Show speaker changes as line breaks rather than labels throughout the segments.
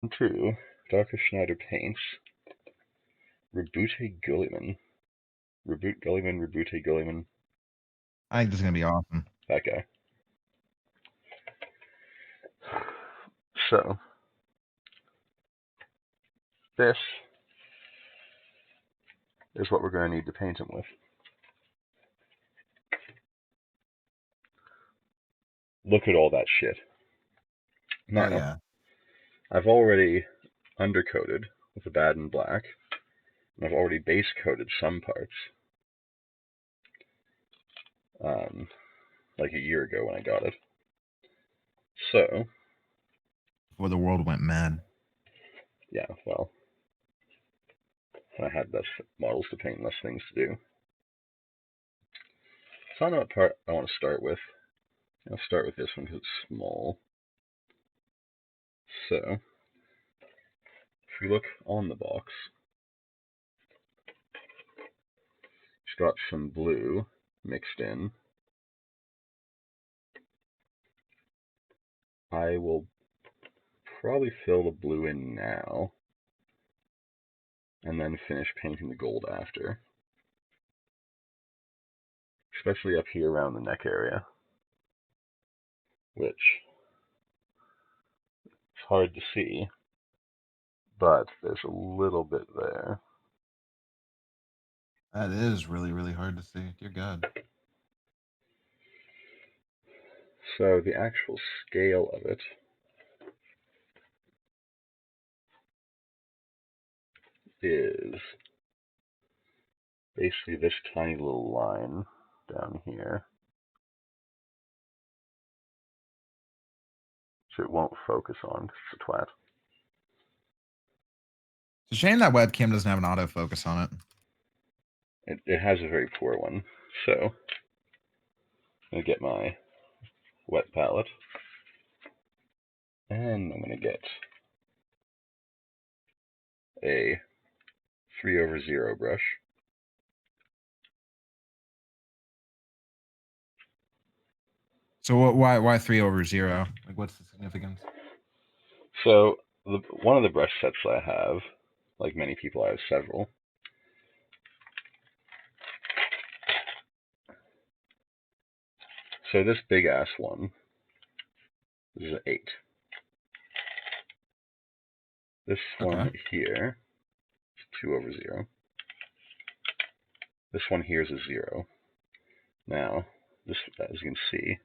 Welcome to Dr. Schneider Paints Roboute Guilliman. Roboute Guilliman.
I think this is going to be awesome.
That guy. So, this is what we're going to need to paint him with. Look at all that shit. Now,
Oh, yeah.
I've already undercoated with a bad and black, and I've already base coated some parts. Like a year ago when I got it. So,
Before the world went mad.
yeah, well, I had less models to paint, less things to do. So I know what part I want to start with. I'll start with this one because it's small. So, if we look on the box, it's got some blue mixed in. I will probably fill the blue in now, and then finish painting the gold after. Especially up here around the neck area, which is hard to see, but there's a little bit there.
That is really, really hard to see. Dear God.
So the actual scale of it is basically this tiny little line down here. So it won't focus on because it's a twat.
It's a shame that webcam doesn't have an autofocus on it.
It has a very poor one. So I'm going to get my wet palette, and I'm going to get a 3/0 brush.
So why 3/0? Like, what's the significance?
So one of the brush sets I have, like many people, I have several. So this big ass one is an 8. This one here is 2/0. This one here is a 0. Now, this, as you can see,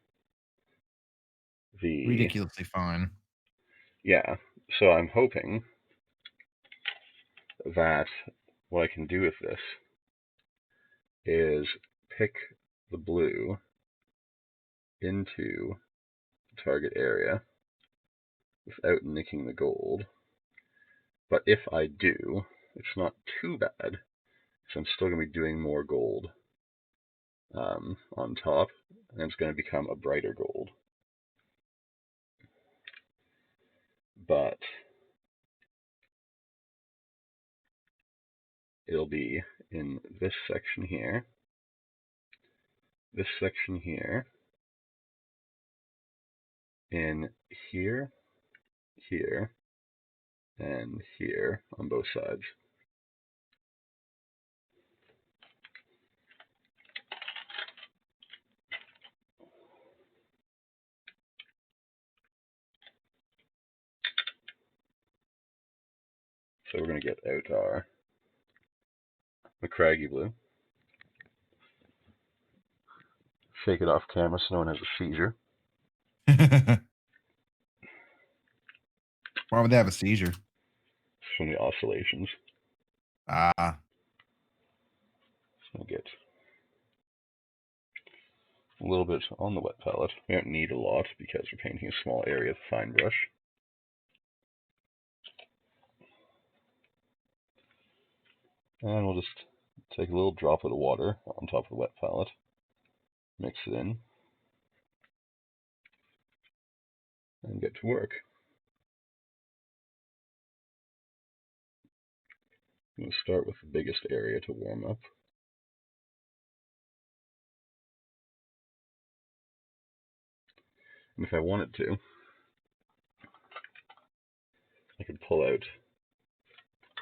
the
Ridiculously fine.
Yeah, so I'm hoping that what I can do with this is pick the blue into the target area without nicking the gold. But if I do, it's not too bad, because I'm still going to be doing more gold on top, and it's going to become a brighter gold. But it'll be in this section here, in here, here, and here on both sides. So we're going to get out our McCraggy blue. Shake it off camera so no one has a seizure.
Why would they have a seizure?
It's from the oscillations.
Ah.
So get a little bit on the wet palette. We don't need a lot because we're painting a small area with a fine brush. And we'll just take a little drop of the water on top of the wet palette, mix it in, and get to work. I'm going to start with the biggest area to warm up. And if I wanted to, I could pull out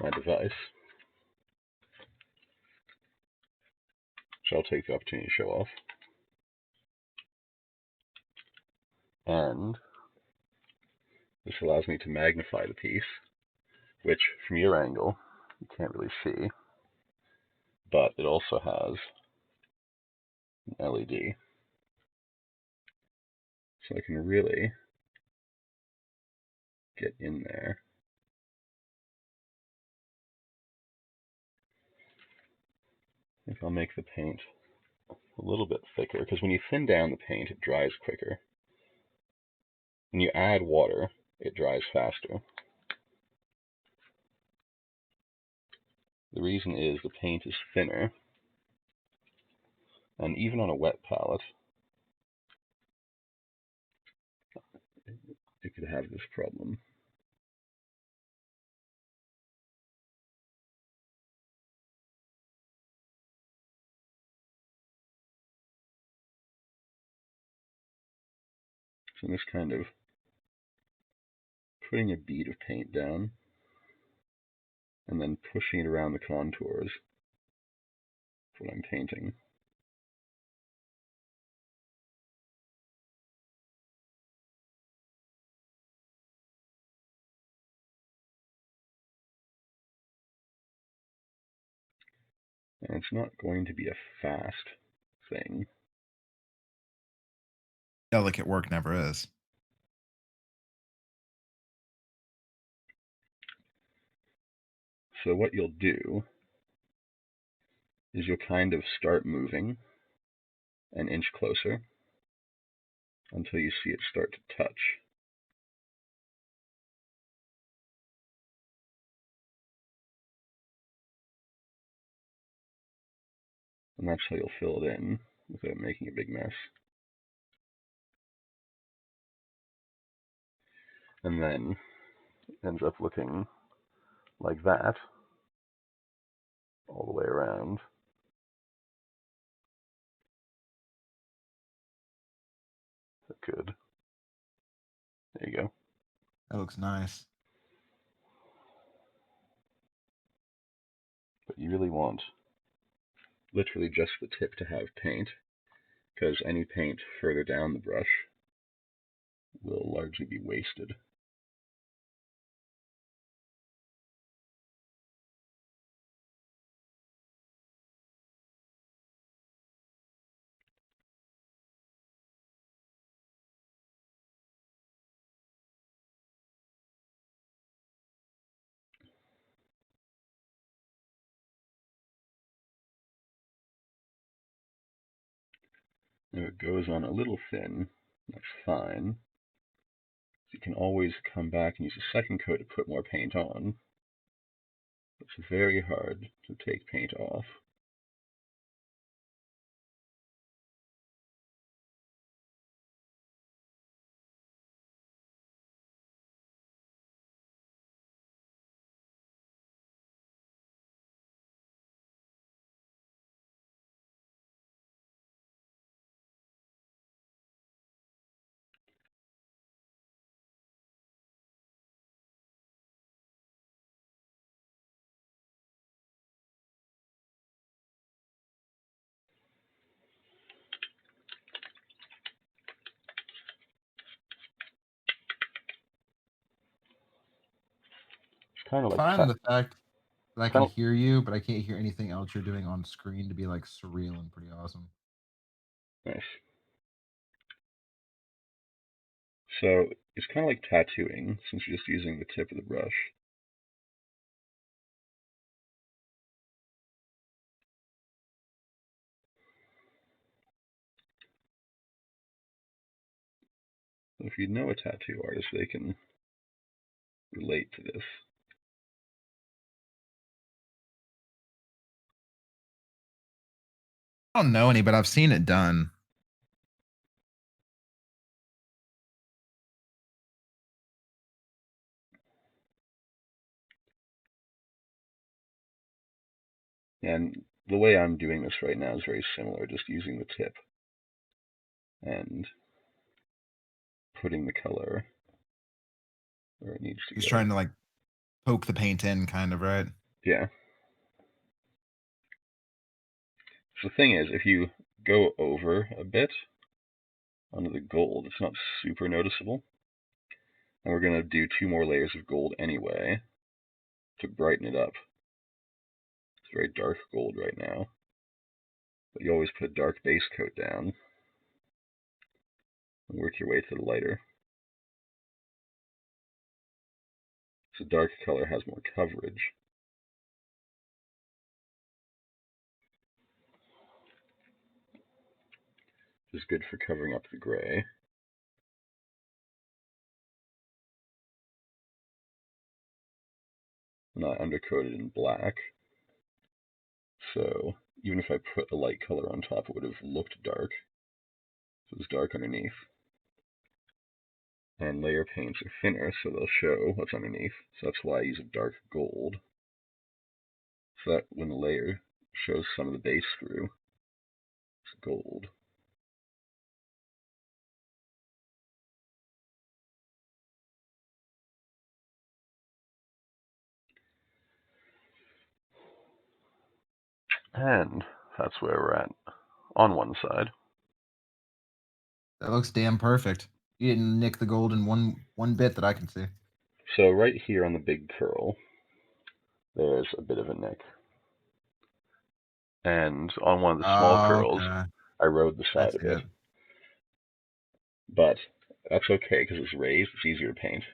my device, which I'll take the opportunity to show off. And this allows me to magnify the piece, which from your angle you can't really see, but it also has an LED. So I can really get in there. I think I'll make the paint a little bit thicker, because when you thin down the paint, it dries quicker. When you add water, it dries faster. The reason is the paint is thinner, and even on a wet palette, it could have this problem. So I'm just kind of putting a bead of paint down, and then pushing it around the contours of what I'm painting. And it's not going to be a fast thing.
Yeah, like at work never is.
So what you'll do is you'll kind of start moving an inch closer until you see it start to touch. And that's how you'll fill it in without making a big mess. And then it ends up looking like that all the way around. Is that good? There you go.
That looks nice.
But you really want literally just the tip to have paint, because any paint further down the brush will largely be wasted. If it goes on a little thin, that's fine. You can always come back and use a second coat to put more paint on. It's very hard to take paint off. It's kind of like
Find the fact that I can
kind of,
hear you, but I can't hear anything else you're doing on screen to be like surreal and pretty awesome.
nice. So it's kind of like tattooing, since you're just using the tip of the brush. So if you know a tattoo artist, they can relate to this.
I don't know any, but I've seen it done.
And the way I'm doing this right now is very similar, just using the tip and putting the color where it needs to
He's
go.
trying to like poke the paint in, kind of, right?
Yeah. So the thing is, if you go over a bit onto the gold, it's not super noticeable. And we're going to do 2 more layers of gold anyway to brighten it up. It's very dark gold right now. But you always put a dark base coat down and work your way to the lighter. So dark color has more coverage. Which is good for covering up the gray. Not undercoated in black. So even if I put a light color on top, it would have looked dark. So it's dark underneath. And layer paints are thinner, so they'll show what's underneath. So that's why I use a dark gold. So that when the layer shows some of the base through, it's gold. And that's where we're at on one side.
That looks damn perfect. You didn't nick the gold in one bit that I can see.
So right here on the big curl, there's a bit of a nick. And on one of the small curls,
Okay.
I rode the
I
side a
see
bit.
it.
But that's okay because it's raised, it's easier to paint.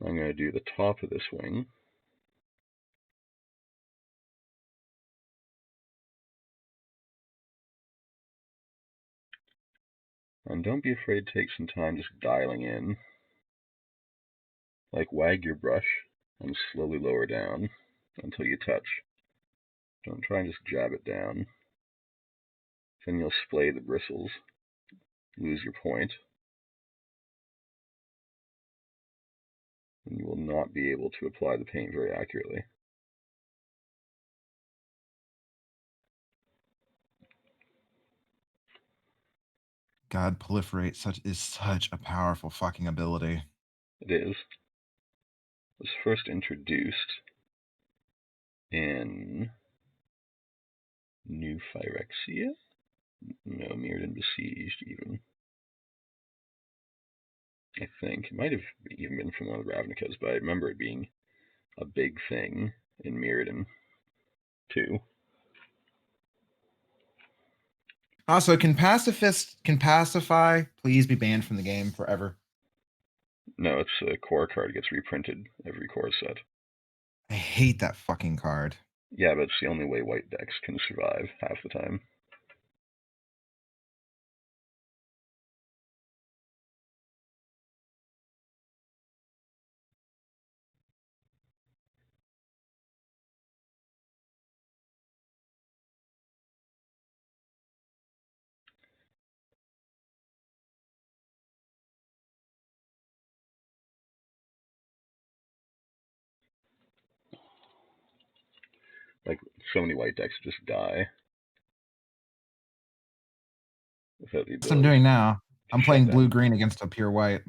I'm going to do the top of this wing. And don't be afraid to take some time just dialing in. Like wag your brush and slowly lower down until you touch. Don't try and just jab it down. Then you'll splay the bristles, lose your point, and you will not be able to apply the paint very accurately.
God, proliferate is such a powerful fucking ability.
It is. It was first introduced in New Phyrexia? No, Mirrored and Besieged even. I think. It might have even been from one of the Ravnicas, but I remember it being a big thing in Mirrodin too.
Also, can pacify please be banned from the game forever?
No, it's a core card gets reprinted every core set.
I hate that fucking card.
Yeah, but it's the only way white decks can survive half the time. Like, so many white decks just die without the
That's what I'm
ability
doing now.
to
I'm
shut
playing
down.
blue-green against a pure white.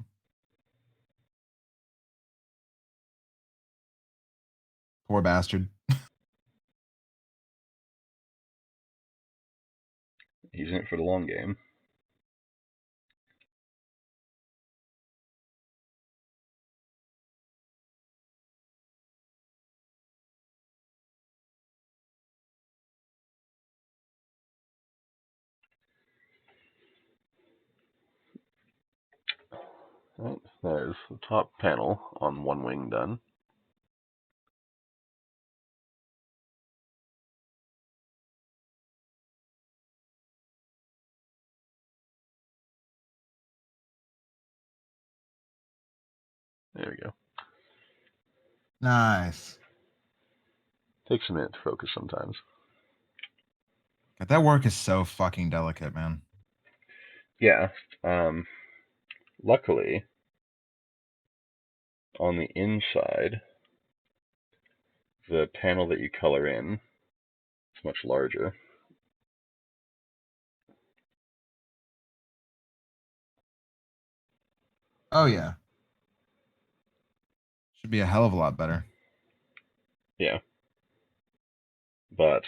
Poor bastard.
He's in it for the long game. Right, there's the top panel on one wing done. There we go.
Nice.
Takes a minute to focus sometimes.
God, that work is so fucking delicate, man.
Yeah. Luckily, on the inside, the panel that you color in is much larger.
Oh yeah. Should be a hell of a lot better.
Yeah. But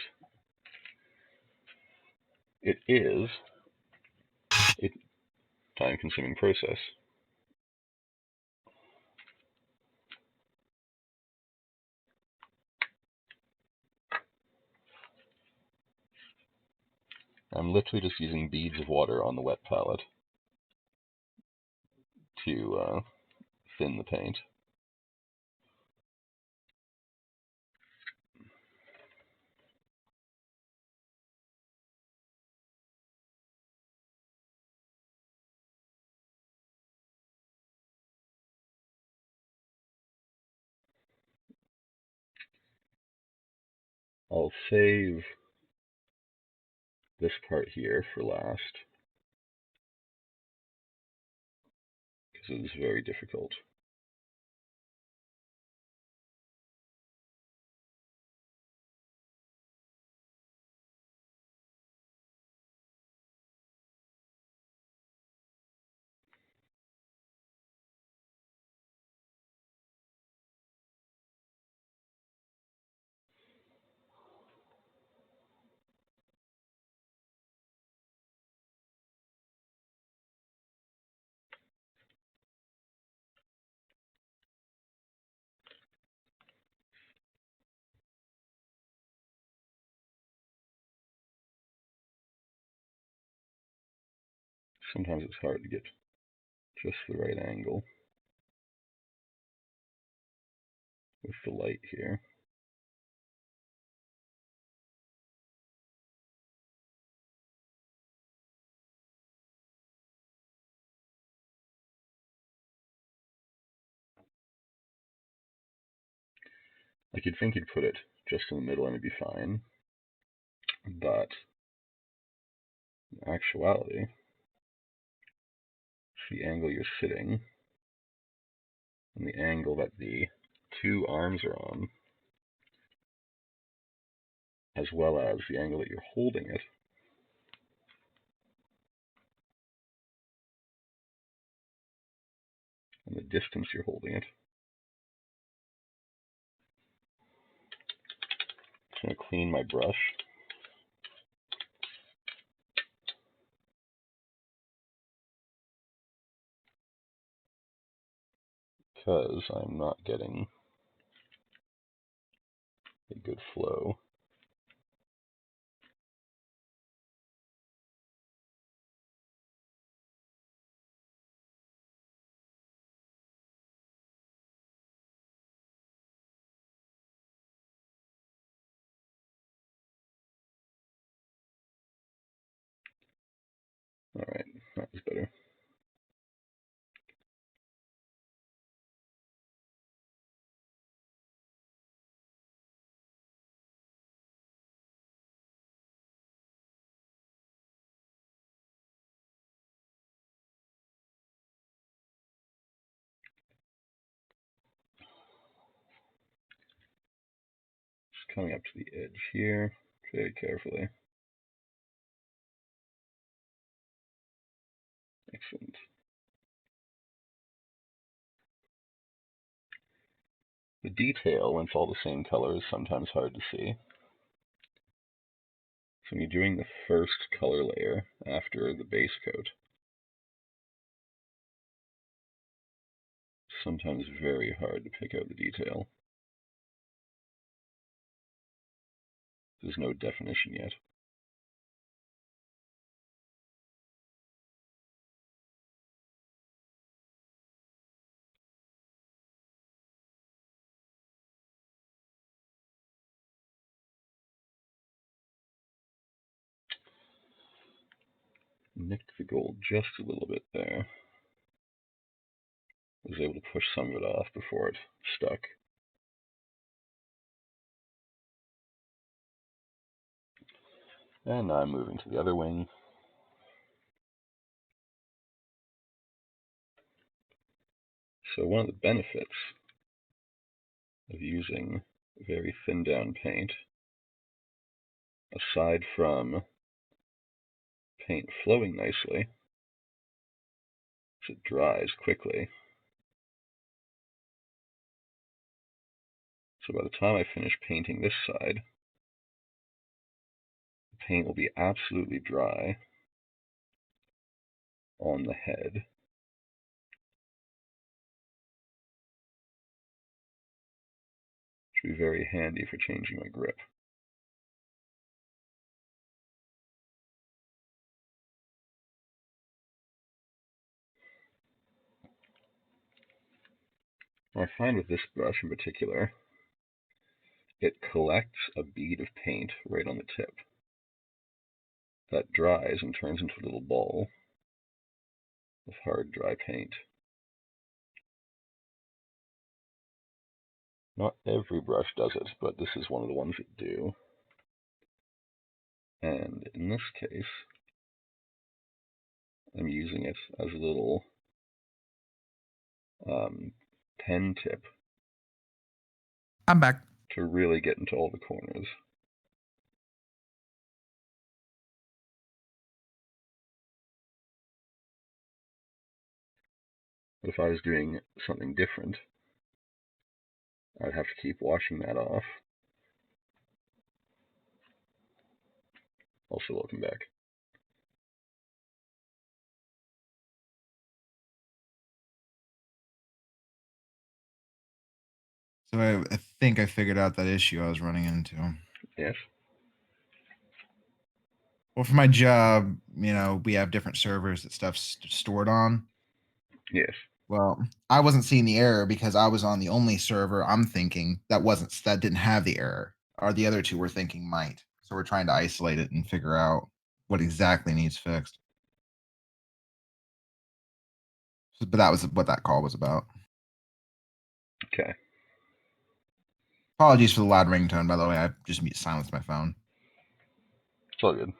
it is a time-consuming process. I'm literally just using beads of water on the wet palette to thin the paint. I'll save this part here for last, because it is very difficult. Sometimes it's hard to get just the right angle with the light here. Like, you'd think you'd put it just in the middle and it'd be fine, but in actuality, it's the angle you're sitting and the angle that the two arms are on, as well as the angle that you're holding it, and the distance you're holding it. I'm going to clean my brush. Because I'm not getting a good flow. Alright, that was better. Just coming up to the edge here, very carefully. Excellent. The detail, when it's all the same color, is sometimes hard to see. So when you're doing the first color layer after the base coat, it's sometimes very hard to pick out the detail. There's no definition yet. Nicked the gold just a little bit there. Was able to push some of it off before it stuck. And now I'm moving to the other wing. So one of the benefits of using very thin down paint, aside from paint flowing nicely, so it dries quickly. So by the time I finish painting this side, the paint will be absolutely dry on the head. Which will be very handy for changing my grip. What I find with this brush in particular, it collects a bead of paint right on the tip. That dries and turns into a little ball of hard, dry paint. Not every brush does it, but this is one of the ones that do. And in this case, I'm using it as a little pen tip.
I'm back.
To really get into all the corners. But if I was doing something different, I'd have to keep washing that off. Also, welcome back.
So I think I figured out that issue I was running into.
Yes.
Well, for my job, we have different servers that stuff's stored on.
Yes.
Well, I wasn't seeing the error because I was on the only server I'm thinking that didn't have the error, or the other two were thinking might. So we're trying to isolate it and figure out what exactly needs fixed. But that was what that call was about.
Okay.
Apologies for the loud ringtone, by the way. I just silenced my phone.
It's all good.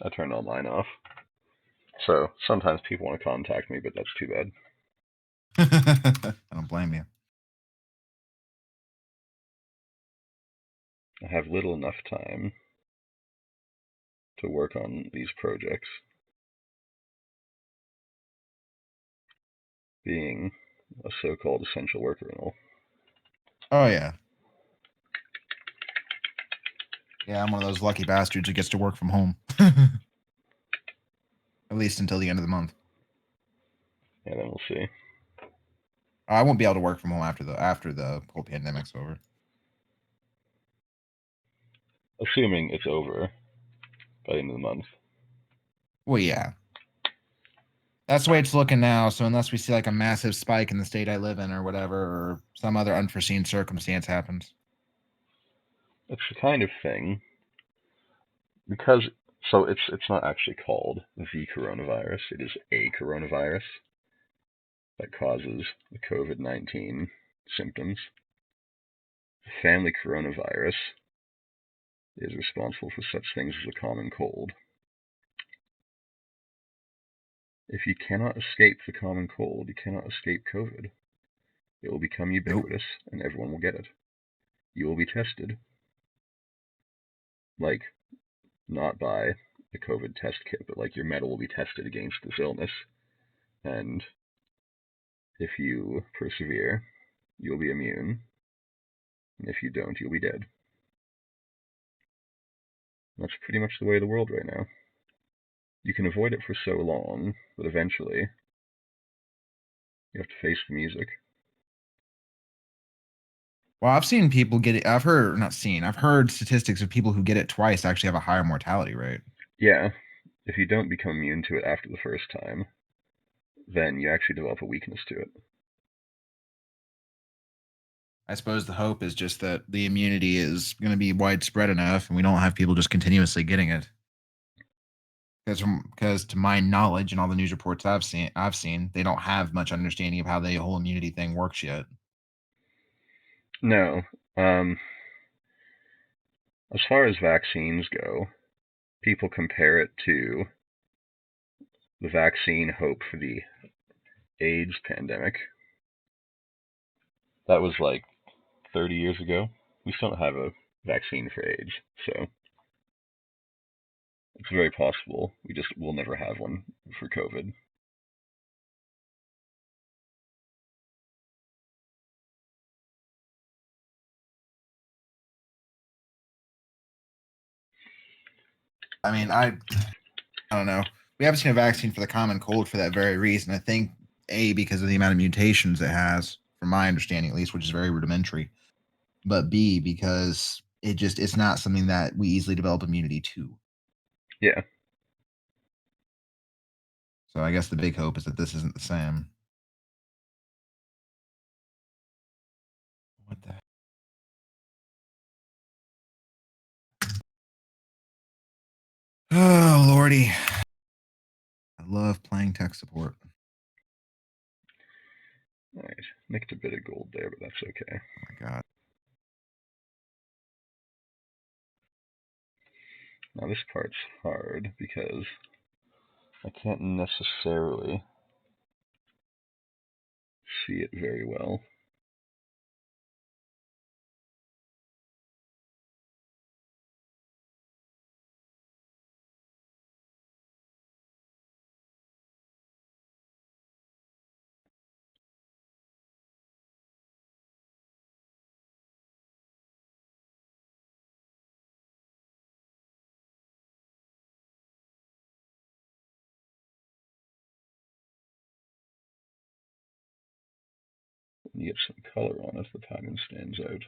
I turned all mine off. So sometimes people want to contact me, but that's too bad.
I don't blame you.
I have little enough time to work on these projects. Being a so-called essential worker and all.
Oh, yeah. Yeah, I'm one of those lucky bastards who gets to work from home. At least until the end of the month.
Yeah, then we'll see.
I won't be able to work from home after the whole pandemic's over.
Assuming it's over by the end of the month.
Well, yeah. That's the way it's looking now. So unless we see like a massive spike in the state I live in or whatever, or some other unforeseen circumstance happens.
It's the kind of thing, because, so it's not actually called the coronavirus, it is a coronavirus that causes the COVID-19 symptoms. The family coronavirus is responsible for such things as a common cold. If you cannot escape the common cold, you cannot escape COVID. It will become ubiquitous, and everyone will get it. You will be tested. Like, not by the COVID test kit, but like your metal will be tested against this illness. And if you persevere, you'll be immune. And if you don't, you'll be dead. That's pretty much the way of the world right now. You can avoid it for so long, but eventually you have to face the music.
Well, I've seen people get it. I've heard statistics of people who get it twice actually have a higher mortality rate.
Yeah, if you don't become immune to it after the first time, then you actually develop a weakness to it.
I suppose the hope is just that the immunity is going to be widespread enough and we don't have people just continuously getting it. Because to my knowledge and all the news reports I've seen, they don't have much understanding of how the whole immunity thing works yet.
No. As far as vaccines go, people compare it to the vaccine hope for the AIDS pandemic. That was like 30 years ago. We still don't have a vaccine for AIDS, so it's very possible we'll never have one for COVID.
I mean, I don't know. We haven't seen a vaccine for the common cold for that very reason. I think A, because of the amount of mutations it has, from my understanding at least, which is very rudimentary. But B, because it's not something that we easily develop immunity to.
Yeah.
So I guess the big hope is that this isn't the same. What the? Oh lordy! I love playing tech support.
All right, nicked a bit of gold there, but that's okay.
Oh my god.
Now this part's hard because I can't necessarily see it very well. You get some color on it, the pattern stands out.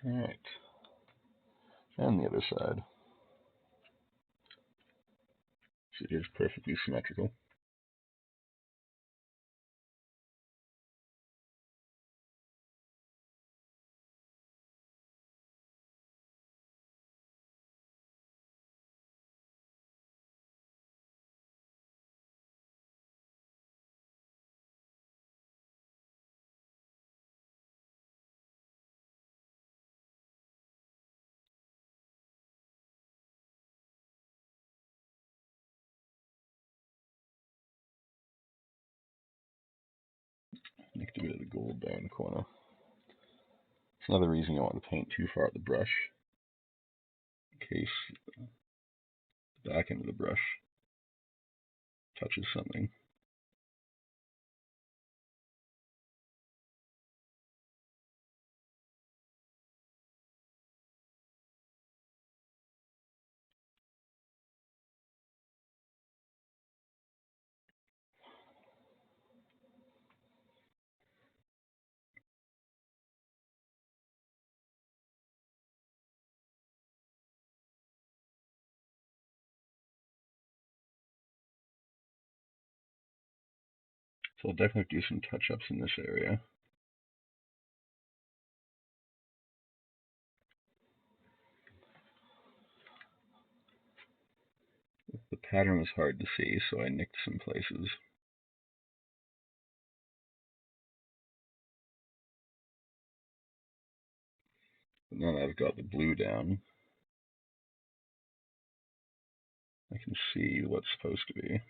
All right, and the other side. So it is perfectly symmetrical. Nicked a bit of the gold there in the corner. It's another reason you don't want to paint too far at the brush, in case the back end of the brush touches something. So I'll definitely do some touch-ups in this area. The pattern was hard to see, so I nicked some places. But now that I've got the blue down, I can see what's supposed to be.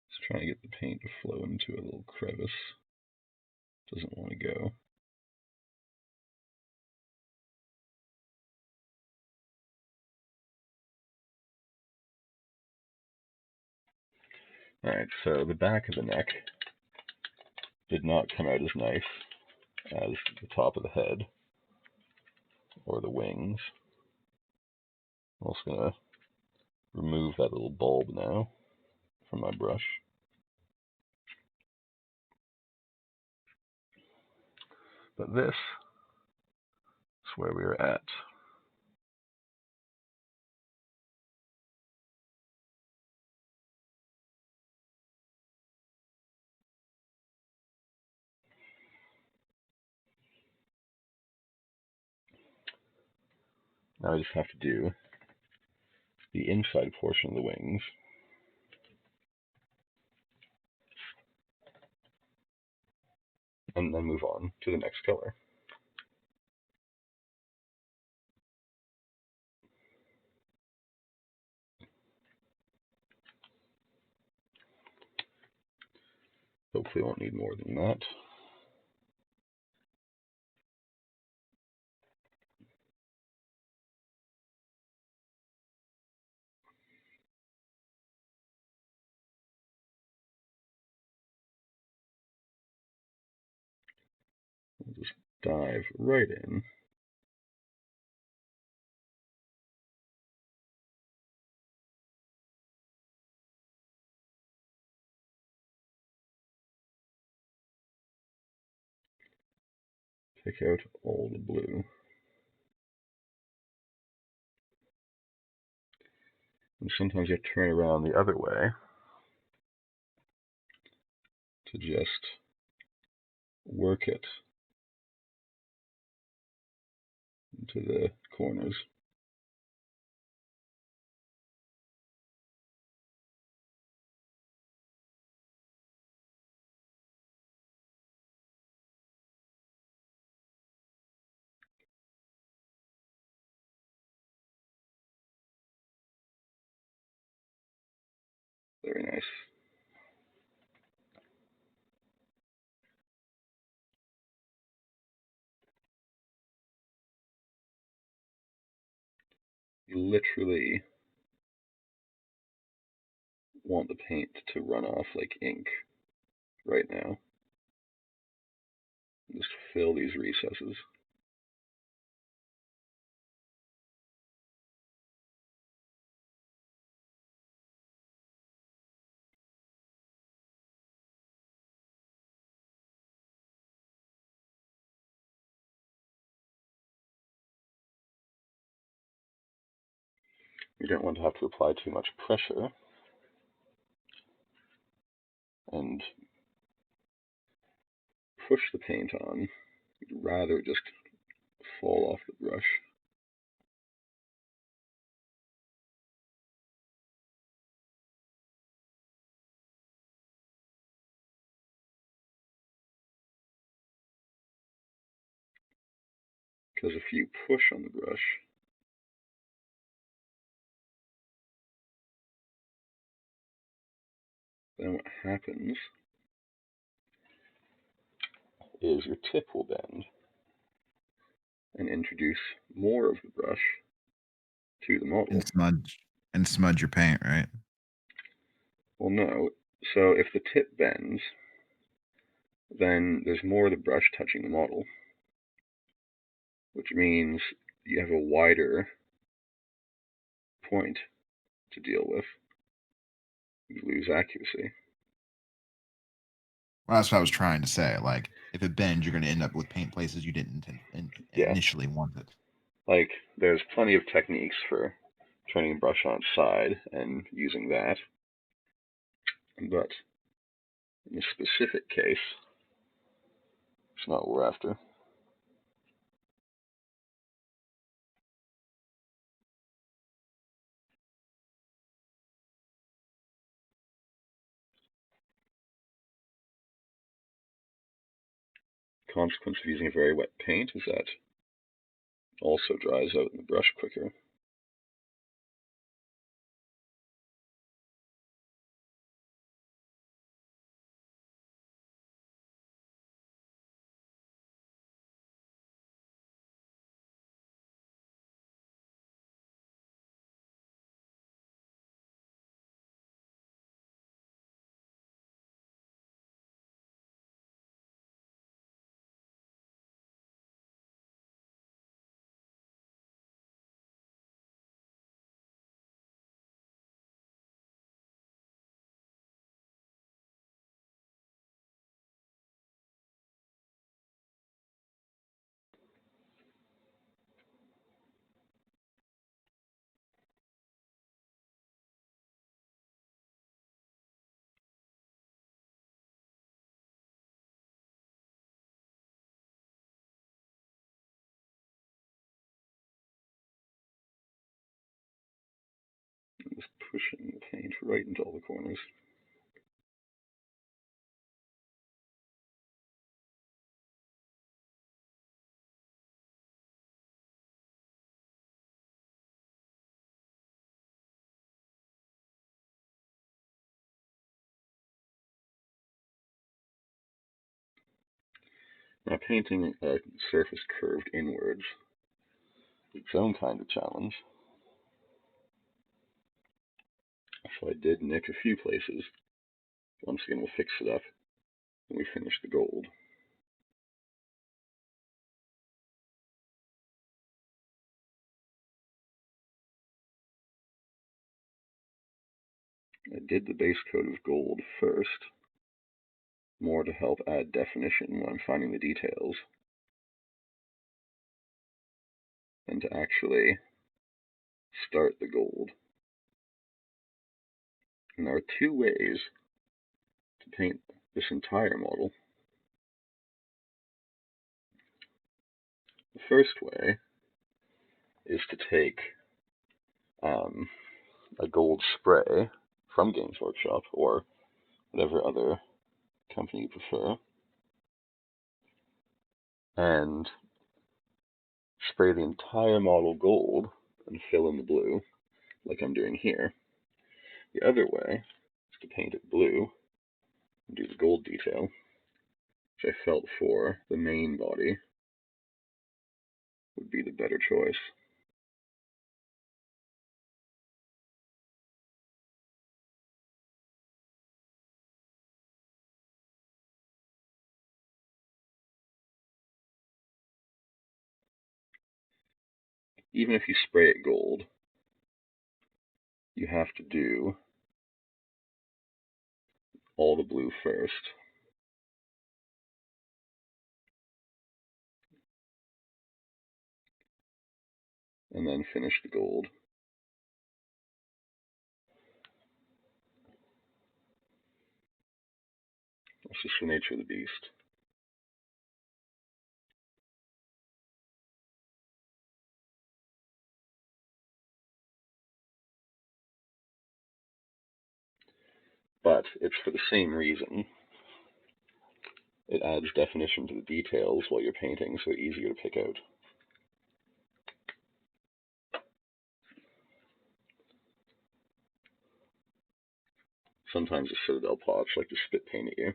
Just trying to get the paint to flow into a little crevice. Doesn't want to go. Alright, so the back of the neck did not come out as nice as the top of the head or the wings. I'm also going to remove that little bulb now from my brush. But this is where we are at. Now I just have to do the inside portion of the wings. And then move on to the next color. Hopefully I won't need more than that. We'll just dive right in. Pick out all the blue. And sometimes you turn around the other way to just work it into the corners. Very nice. You literally want the paint to run off like ink right now. Just fill these recesses. You don't want to have to apply too much pressure and push the paint on. You'd rather just fall off the brush. Because if you push on the brush, then what happens is your tip will bend and introduce more of the brush to the model.
And smudge your paint, right?
Well, no. So if the tip bends, then there's more of the brush touching the model, which means you have a wider point to deal with. You lose accuracy.
Well, that's what I was trying to say. Like, if it bends, you're going to end up with paint places you didn't initially want it.
Like, there's plenty of techniques for turning a brush on its side and using that. But in this specific case, it's not what we're after. The consequence of using a very wet paint is that it also dries out in the brush quicker. pushing the paint right into all the corners. Now painting a surface curved inwards is its own kind of challenge. So I did nick a few places. Once again, we'll fix it up when we finish the gold. I did the base coat of gold first, more to help add definition when I'm finding the details, and to actually start the gold. And there are two ways to paint this entire model. The first way is to take a gold spray from Games Workshop or whatever other company you prefer, and spray the entire model gold and fill in the blue, like I'm doing here. The other way is to paint it blue and do the gold detail, which I felt for the main body would be the better choice. Even if you spray it gold, you have to do all the blue first. And then finish the gold. That's just the nature of the beast. But it's for the same reason. It adds definition to the details while you're painting, so it's easier to pick out. Sometimes the Citadel pots like to spit paint at you,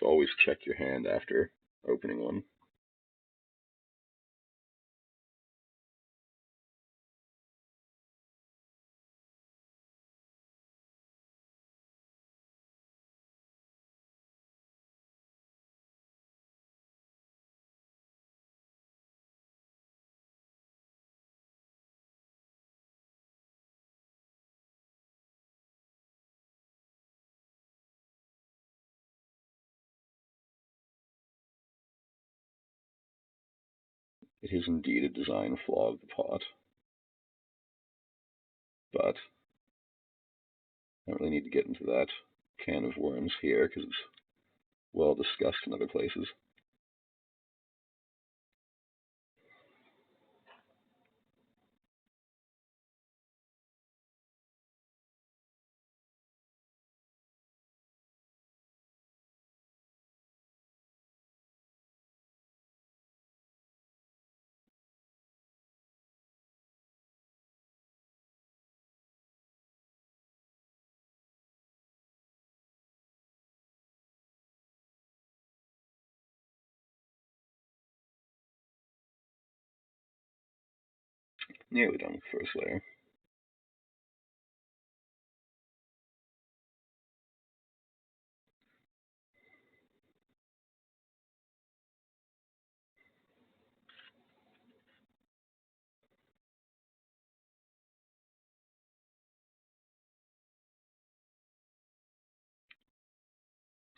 so always check your hand after opening one. It is indeed a design flaw of the pot, but I don't really need to get into that can of worms here because it's well discussed in other places. Nearly done with the first layer.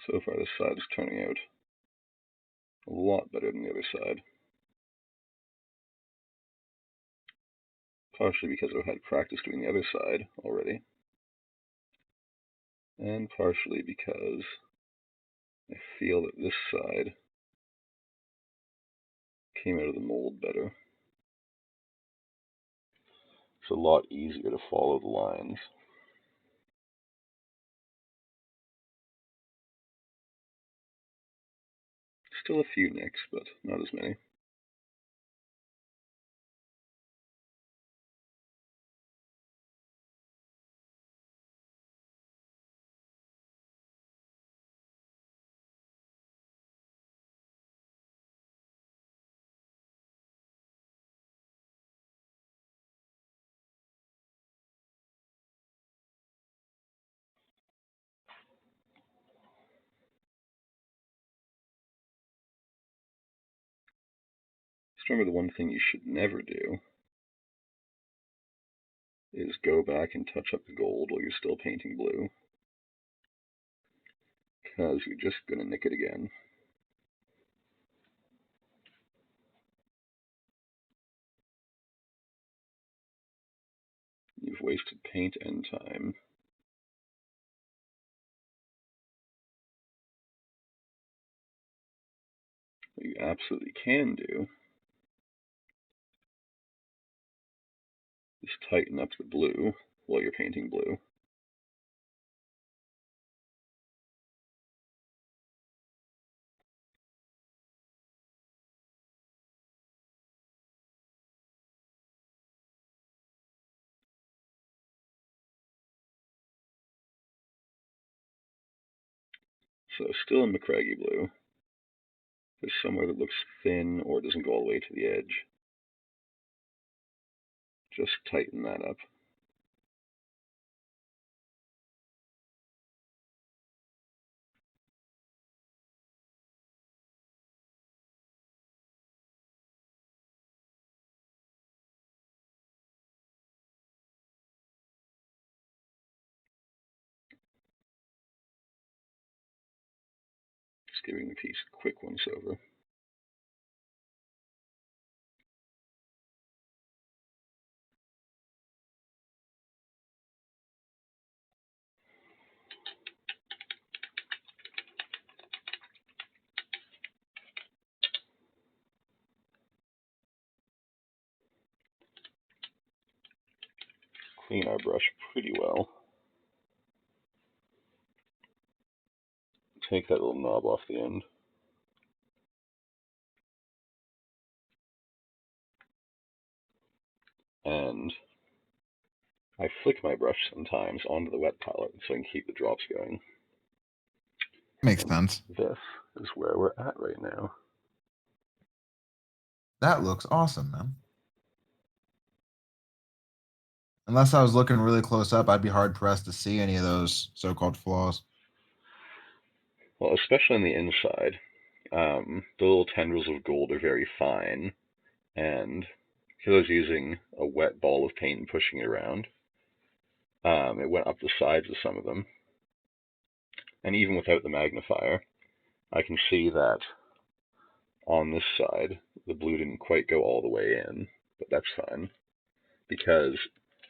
So far this side is turning out a lot better than the other side. Partially because I've had practice doing the other side already, and partially because I feel that this side came out of the mold better. It's a lot easier to follow the lines. Still a few nicks, but not as many. Just remember, the one thing you should never do is go back and touch up the gold while you're still painting blue, because you're just going to nick it again. You've wasted paint and time. What you absolutely can do is tighten up the blue while you're painting blue. So still in McCraggy blue, there's somewhere that looks thin or doesn't go all the way to the edge. Just tighten that up. Just giving the piece a quick once over. Clean our brush pretty well. Take that little knob off the end. And I flick my brush sometimes onto the wet palette so I can keep the drops going.
Makes sense.
This is where we're at right now.
That looks awesome, man. Unless I was looking really close up, I'd be hard pressed to see any of those so-called flaws.
Well, especially on the inside, the little tendrils of gold are very fine, and because I was using a wet ball of paint and pushing it around, it went up the sides of some of them. And even without the magnifier, I can see that on this side, the blue didn't quite go all the way in, but that's fine, because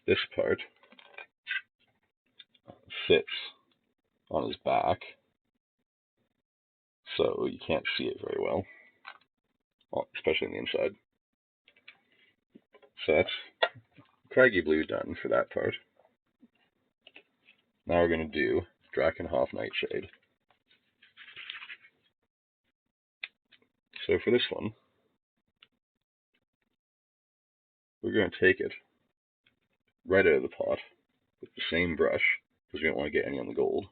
this part sits on his back, so you can't see it very well, especially on the inside. So that's Craggy Blue done for that part. Now we're going to do Drakenhof Nightshade. So for this one, we're going to take it right out of the pot with the same brush, because we don't want to get any on the gold.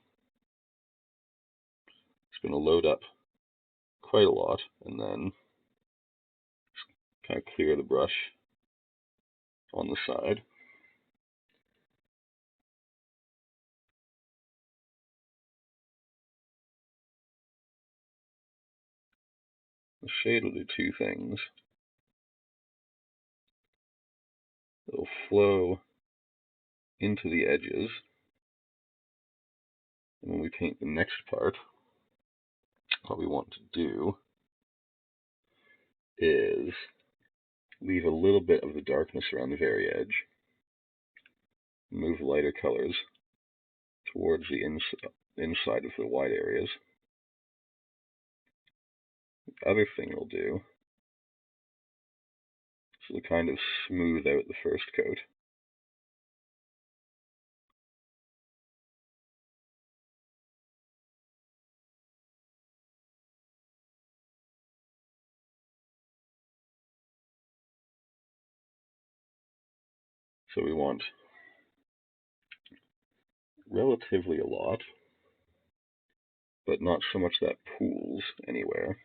It's going to load up quite a lot, and then kind of clear the brush on the side. The shade will do two things. It'll flow into the edges, and when we paint the next part, what we want to do is leave a little bit of the darkness around the very edge, move lighter colors towards the inside of the white areas. The other thing it'll do is it'll kind of smooth out the first coat. So we want relatively a lot, but not so much that pools anywhere.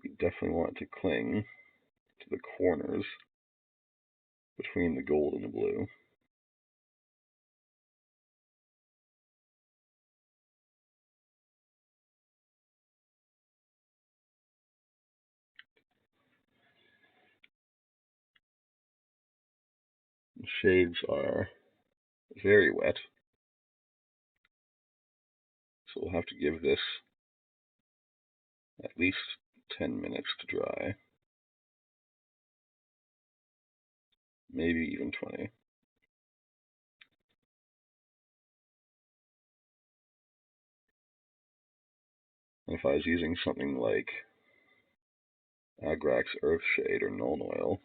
We definitely want to cling to the corners between the gold and the blue. The shades are very wet, so we'll have to give this at least 10 minutes to dry, maybe even 20. And if I was using something like Agrax Earthshade or Nuln Oil,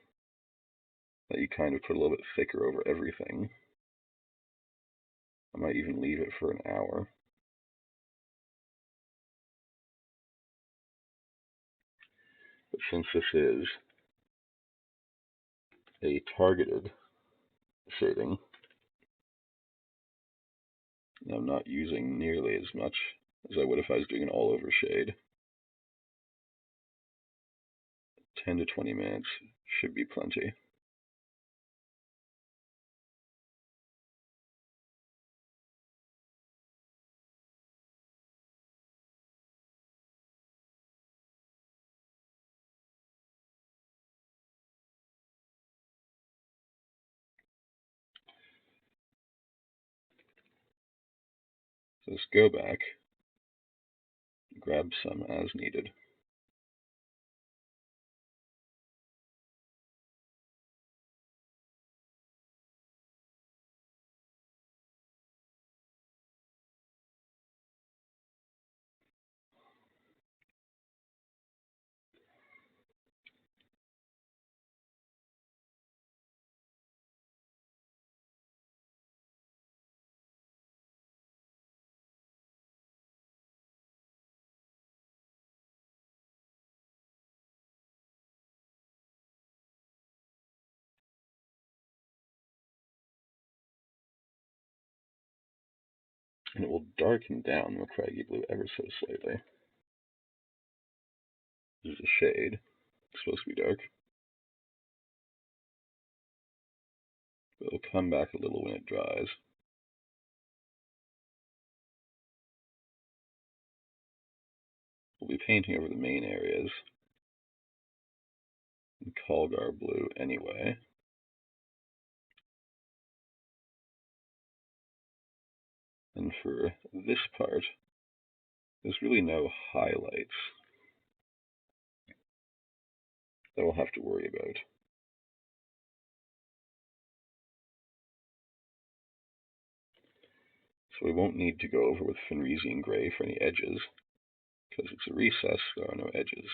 that you kind of put a little bit thicker over everything, I might even leave it for an hour. But since this is a targeted shading, I'm not using nearly as much as I would if I was doing an all-over shade. 10 to 20 minutes should be plenty. So let's go back, grab some as needed. And it will darken down the craggy blue ever so slightly. This is a shade. It's supposed to be dark. But it'll come back a little when it dries. We'll be painting over the main areas in Kalgar blue anyway. And for this part, there's really no highlights that we'll have to worry about. So we won't need to go over with Fenrisian Grey for any edges, because it's a recess, there are no edges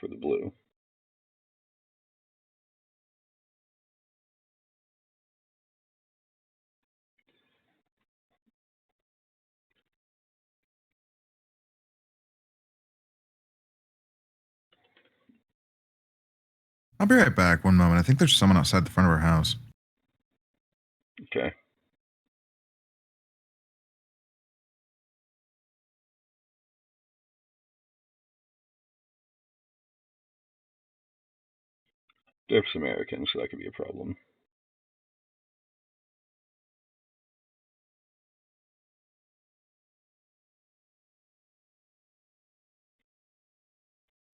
for the blue.
I'll be right back. One moment. I think there's someone outside the front of our house.
Okay. They're Americans, so that could be a problem.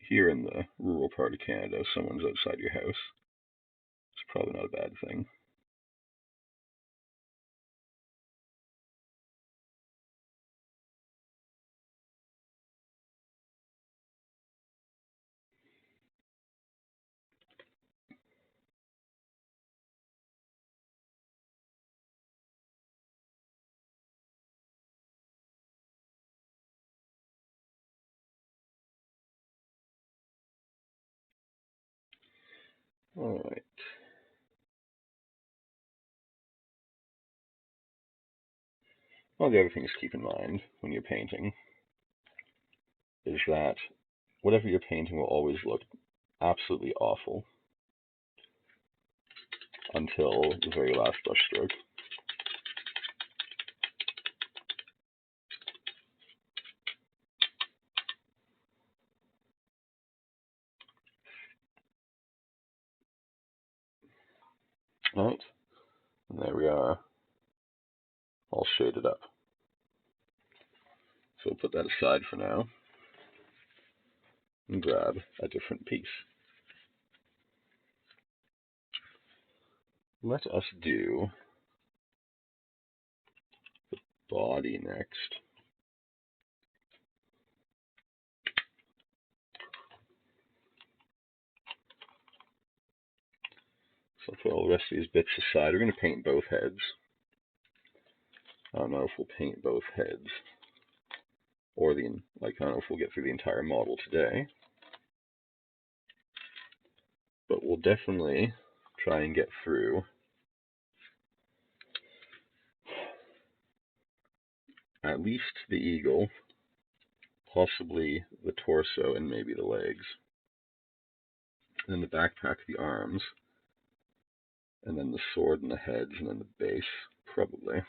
Here in the rural part of Canada, if someone's outside your house, it's probably not a bad thing. Alright. One of the other things to keep in mind when you're painting is that whatever you're painting will always look absolutely awful until the very last brush stroke. Alright, and there we are, all shaded up. So we'll put that aside for now and grab a different piece. Let us do the body next. So I'll put all the rest of these bits aside. We're going to paint both heads. I don't know if we'll paint both heads, or I don't know if we'll get through the entire model today. But we'll definitely try and get through at least the eagle, possibly the torso, and maybe the legs. And then the backpack, the arms, and then the sword and the heads, and then the base, probably.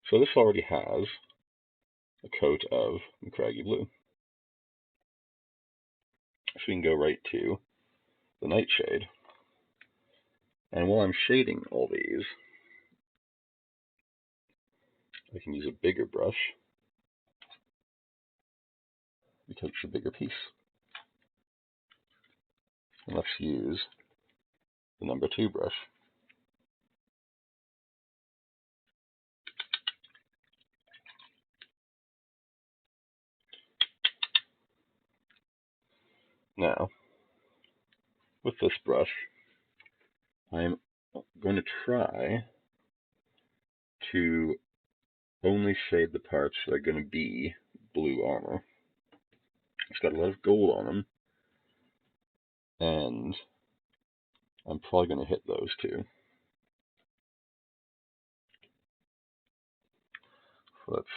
So this already has a coat of craggy blue. So we can go right to the nightshade. And while I'm shading all these, I can use a bigger brush because it's a bigger piece. And let's use the number 2 brush. Now, with this brush, I'm going to try to only shade the parts that are going to be blue armor. It's got a lot of gold on them, and I'm probably going to hit those too. So let's,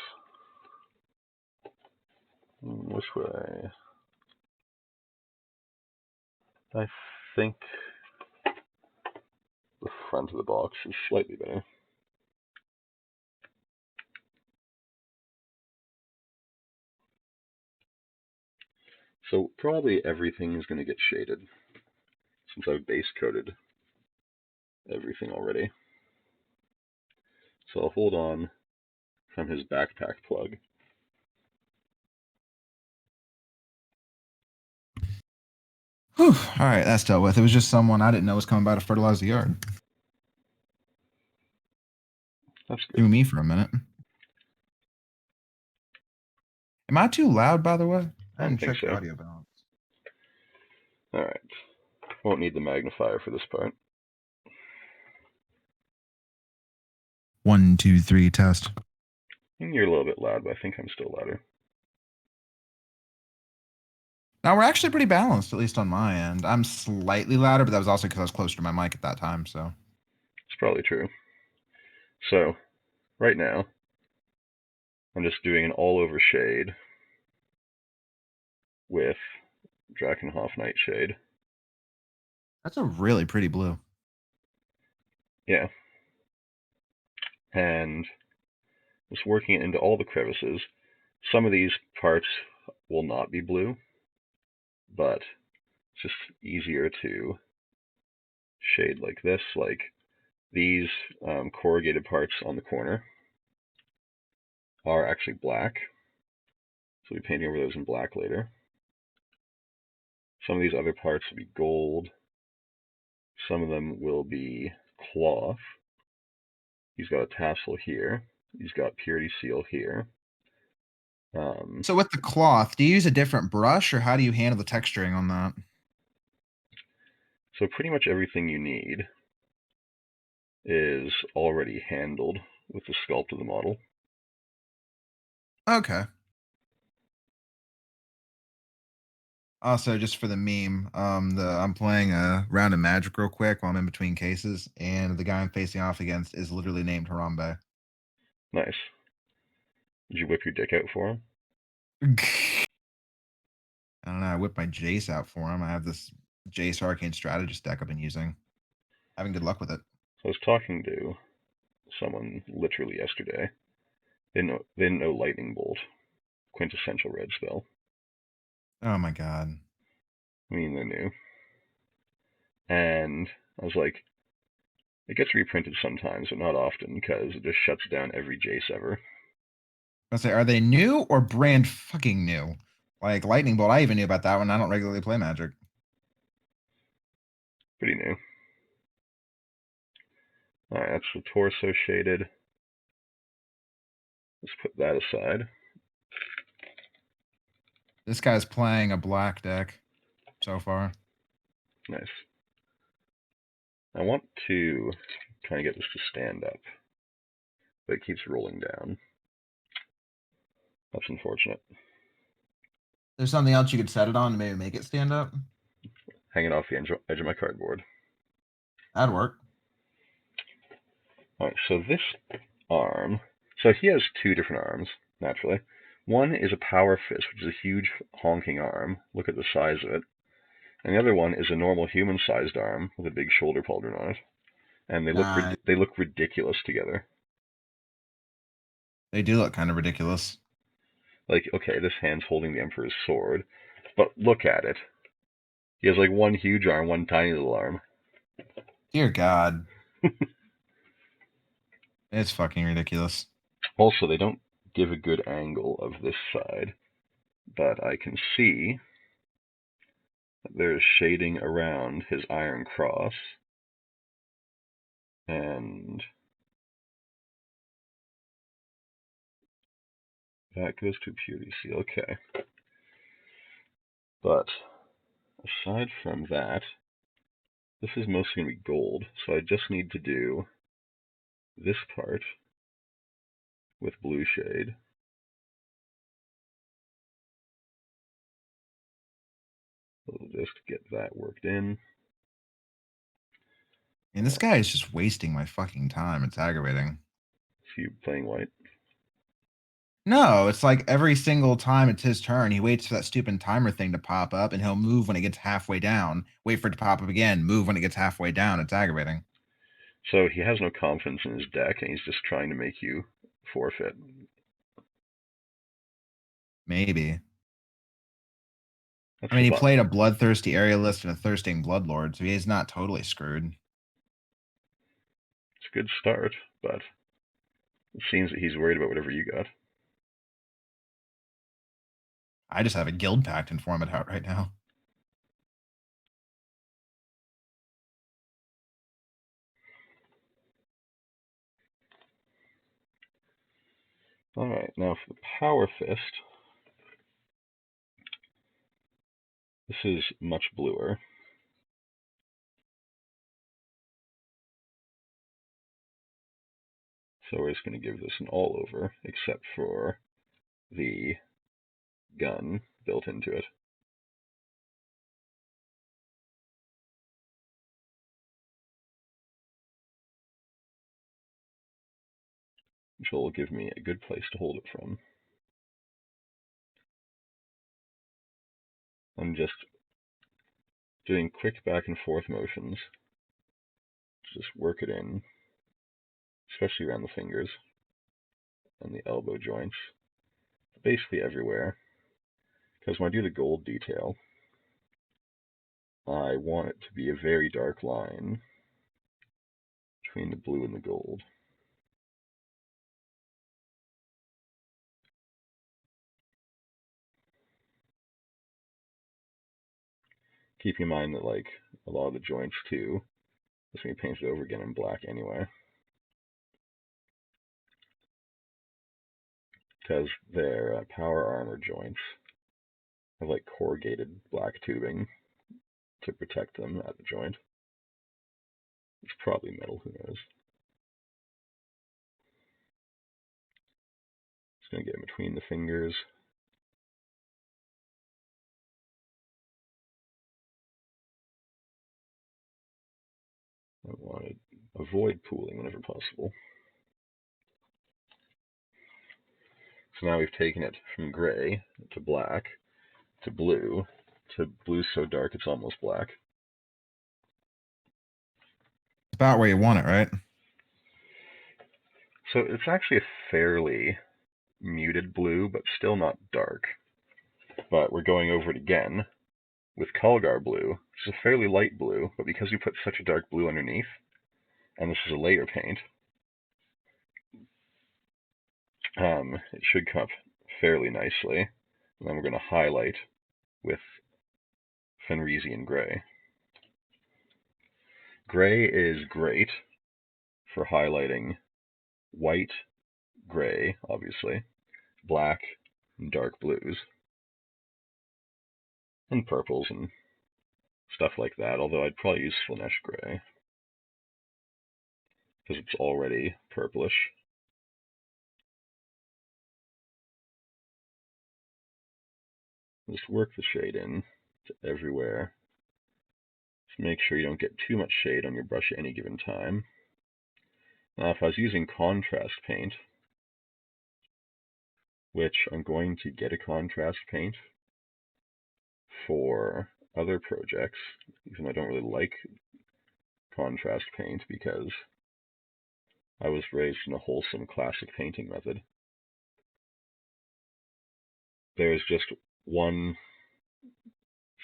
which way? I think the front of the box is slightly better. So probably everything is going to get shaded, since I've base coated everything already. So I'll hold on from his backpack plug.
Whew. All right, that's dealt with. It was just someone I didn't know was coming by to fertilize the yard.
That's good.
Threw me for a minute. Am I too loud, by the way? I didn't check the audio balance.
Alright. Won't need the magnifier for this part.
1, 2, 3, test.
And you're a little bit loud, but I think I'm still louder.
Now we're actually pretty balanced, at least on my end. I'm slightly louder, but that was also because I was closer to my mic at that time, so.
It's probably true. So, right now, I'm just doing an all-over shade with Drakenhof Nightshade.
That's a really pretty blue.
Yeah. And just working it into all the crevices. Some of these parts will not be blue, but it's just easier to shade like this. Like these corrugated parts on the corner are actually black, so we'll be painting over those in black later. Some of these other parts will be gold. Some of them will be cloth. He's got a tassel here. He's got purity seal here.
So with the cloth, do you use a different brush, or how do you handle the texturing on that?
So pretty much everything you need is already handled with the sculpt of the model.
Okay. Also, just for the meme, I'm playing a round of Magic real quick while I'm in between cases, and the guy I'm facing off against is literally named Harambe.
Nice. Did you whip your dick out for him?
I don't know. I whipped my Jace out for him. I have this Jace Arcane Strategist deck I've been using. Having good luck with it.
So I was talking to someone literally yesterday. They didn't know Lightning Bolt, quintessential red spell.
Oh my god.
I mean, they knew. And I was like, it gets reprinted sometimes, but not often, because it just shuts down every Jace ever.
I say, are they new or brand fucking new? Like Lightning Bolt, I even knew about that one. I don't regularly play Magic.
Pretty new. Alright, that's the torso shaded. Let's put that aside.
This guy's playing a black deck so far.
Nice. I want to kind of get this to stand up, but it keeps rolling down. That's unfortunate.
There's something else you could set it on to maybe make it stand up?
Hanging off the edge of my cardboard.
That'd work.
Alright, so this arm, so he has two different arms, naturally. One is a power fist, which is a huge honking arm. Look at the size of it. And the other one is a normal human-sized arm with a big shoulder pauldron on it. And they look ridiculous together.
They do look kind of ridiculous.
Like, okay, this hand's holding the Emperor's sword, but look at it. He has like one huge arm, one tiny little arm.
Dear God. It's fucking ridiculous.
Also, they don't give a good angle of this side, but I can see that there's shading around his iron cross, and that goes to purity seal. Okay. But aside from that, this is mostly going to be gold, so I just need to do this part with blue shade. We'll just get that worked in.
And this guy is just wasting my fucking time. It's aggravating.
Is he playing white?
No, it's like every single time it's his turn, he waits for that stupid timer thing to pop up and he'll move when it gets halfway down, wait for it to pop up again, move when it gets halfway down. It's aggravating.
So he has no confidence in his deck, and he's just trying to make you forfeit.
Maybe.
That's
I mean,
the
he
bot.
played a bloodthirsty aerialist and a thirsting bloodlord, so he's not totally screwed.
It's a good start, but it seems that he's worried about whatever you got.
I just have a guild pact in format out right now.
Alright, now for the Power Fist, this is much bluer. So we're just going to give this an all over, except for the gun built into it. Which will give me a good place to hold it from. I'm just doing quick back and forth motions to just work it in, especially around the fingers and the elbow joints, basically everywhere. Because when I do the gold detail, I want it to be a very dark line between the blue and the gold. Keep in mind that like a lot of the joints too, it's going to be painted over again in black anyway. Because their power armor joints have like corrugated black tubing to protect them at the joint. It's probably metal, who knows. Just going to get in between the fingers. I want to avoid pooling whenever possible. So now we've taken it from gray to black to blue so dark it's almost black.
It's about where you want it, right?
So it's actually a fairly muted blue, but still not dark. But we're going over it again with Kalgar blue, which is a fairly light blue, but because we put such a dark blue underneath, and this is a layer paint, it should come up fairly nicely. And then we're going to highlight with Fenrisian gray. Gray is great for highlighting white, gray, obviously, black, and dark blues, and purples and stuff like that, although I'd probably use Slanesh gray because it's already purplish. Just work the shade in to everywhere. Just make sure you don't get too much shade on your brush at any given time. Now, if I was using contrast paint, which I'm going to get a contrast paint for other projects, even though I don't really like contrast paint because I was raised in a wholesome classic painting method. There's just one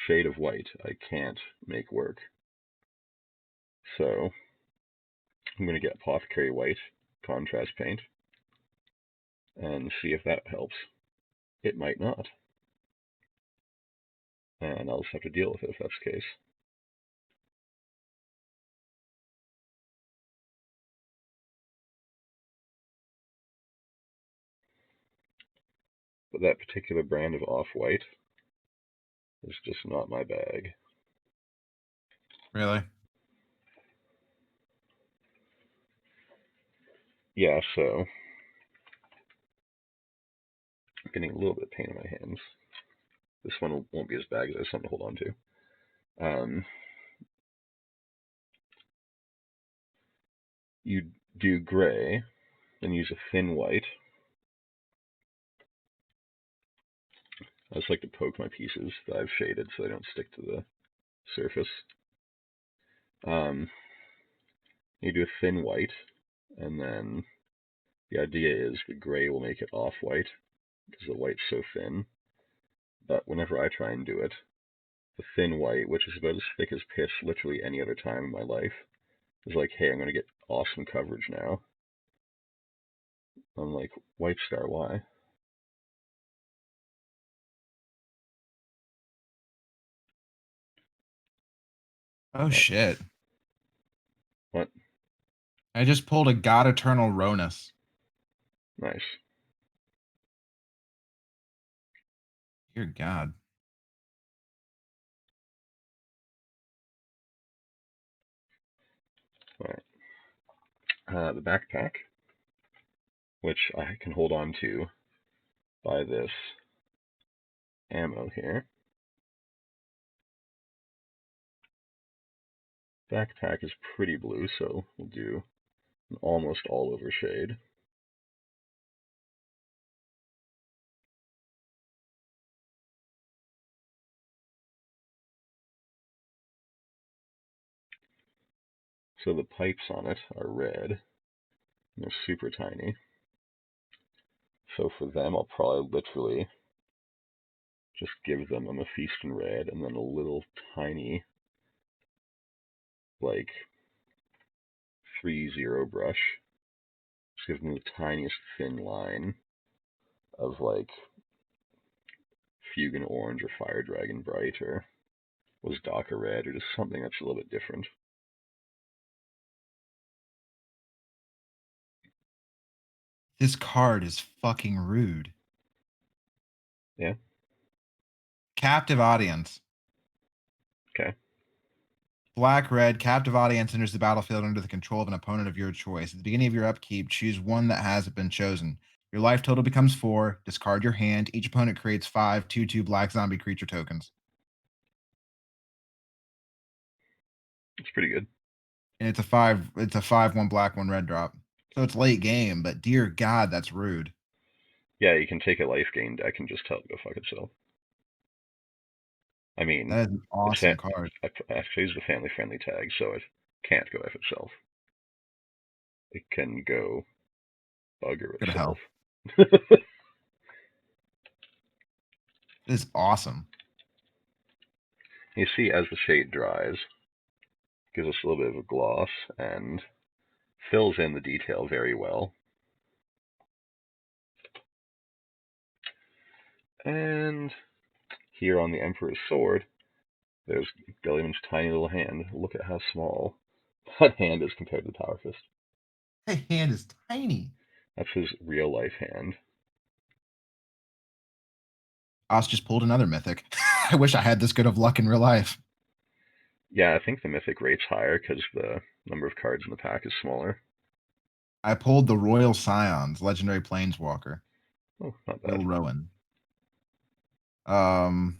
shade of white I can't make work. So I'm going to get Apothecary White contrast paint and see if that helps. It might not. And I'll just have to deal with it if that's the case. But that particular brand of off-white is just not my bag.
Really?
Yeah, so I'm getting a little bit of paint in my hands. This one won't be as bad as I have something to hold on to. You do gray, then use a thin white. I just like to poke my pieces that I've shaded so they don't stick to the surface. You do a thin white, and then the idea is the gray will make it off-white because the white's so thin. But whenever I try and do it, the thin white, which is about as thick as piss literally any other time in my life, is like, hey, I'm going to get awesome coverage now. I'm like, White Star, why?
Oh, shit.
What?
I just pulled a God Eternal Ronus.
Nice.
Dear God.
Alright. The backpack, which I can hold on to by this ammo here. Backpack is pretty blue, so we'll do an almost all over shade. So the pipes on it are red, and they're super tiny. So for them, I'll probably literally just give them a Mephiston red and then a little tiny, like, 3-0 brush. Just give them the tiniest thin line of, like, Fugan Orange or Fire Dragon Bright or Wasdaka Red or just something that's a little bit different.
This card is fucking rude.
Yeah.
Captive Audience.
Okay.
Black, red, captive audience enters the battlefield under the control of an opponent of your choice. At the beginning of your upkeep, choose one that hasn't been chosen. Your life total becomes 4. Discard your hand. Each opponent creates 5 2/2 black zombie creature tokens.
It's pretty good.
And it's a 5, 1 black, 1 red drop. So it's late game, but dear God, that's rude.
Yeah, you can take a life gain deck and just tell it to go fuck itself. I mean,
That is an awesome card.
I actually used the family friendly tag, so it can't go F itself. It can go bugger
Go to hell.
itself.
This is awesome.
You see, as the shade dries, gives us a little bit of a gloss and fills in the detail very well. And here on the Emperor's sword, there's Guilliman's tiny little hand. Look at how small that hand is compared to the Power Fist.
That hand is tiny.
That's his real life hand.
Oz just pulled another mythic. I wish I had this good of luck in real life.
Yeah, I think the mythic rate's higher because the number of cards in the pack is smaller.
I pulled the Royal Scions, Legendary Planeswalker.
Oh, not bad.
Will Rowan. 1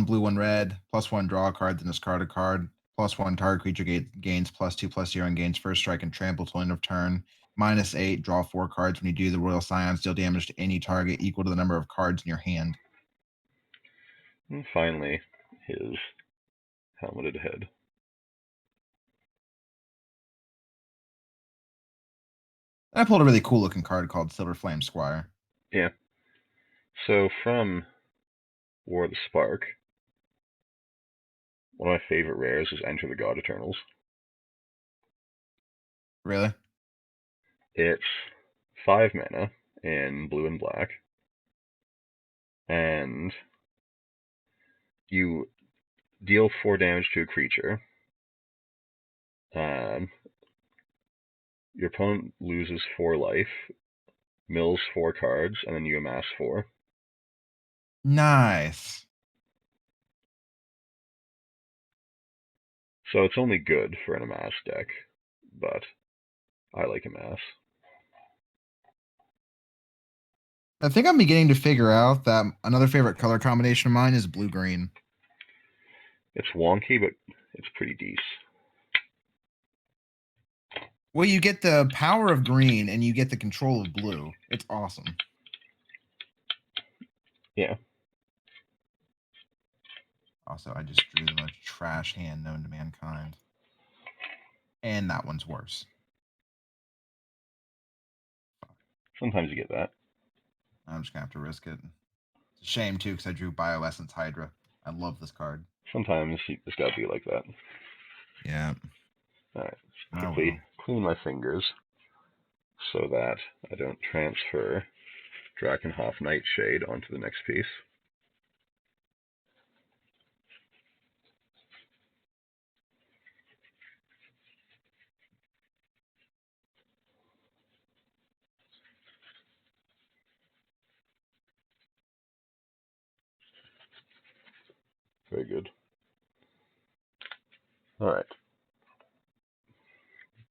blue, 1 red, +1 draw a card, then discard a card. +1 target creature gains +2/+0 and gains first strike and trample till end of turn. -8, draw 4 cards. When you do, the Royal Scions deal damage to any target equal to the number of cards in your hand.
And finally, his helmeted head.
I pulled a really cool looking card called Silver Flame Squire.
Yeah. So from War of the Spark, one of my favorite rares is Enter the God Eternals.
Really?
It's 5 mana in blue and black, and you deal 4 damage to a creature. Your opponent loses 4 life, mills 4 cards, and then you amass 4.
Nice.
So it's only good for an amass deck, but I like amass.
I think I'm beginning to figure out that another favorite color combination of mine is blue-green.
It's wonky, but it's pretty decent.
Well, you get the power of green and you get the control of blue. It's awesome.
Yeah.
Also, I just drew the most trash hand known to mankind. And that one's worse.
Sometimes you get that.
I'm just going to have to risk it. It's a shame, too, because I drew Bioessence Hydra. I love this card.
Sometimes you just gotta be like that.
Yeah.
Alright,
Oh,
quickly
well.
clean my fingers so that I don't transfer Drakenhof Nightshade onto the next piece. Very good. Alright.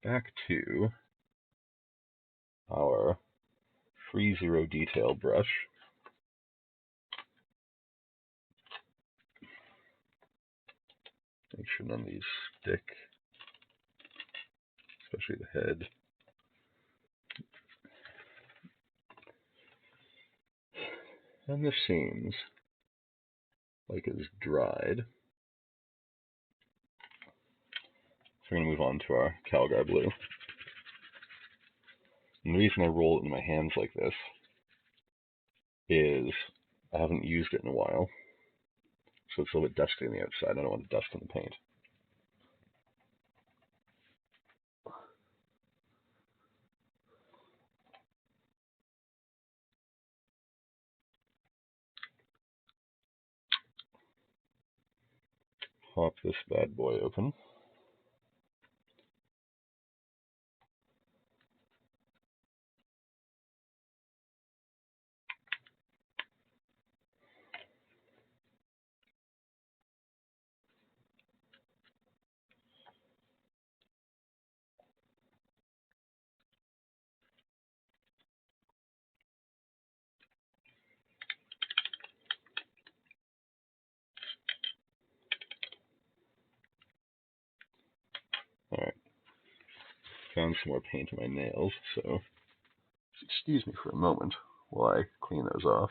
Back to our free zero detail brush. Make sure none of these stick, especially the head. And this seems like it's dried. So we're going to move on to our Calgar Blue. And the reason I roll it in my hands like this is I haven't used it in a while. So it's a little bit dusty on the outside. I don't want to dust on the paint. Pop this bad boy open. found some more paint on my nails, so excuse me for a moment while I clean those off.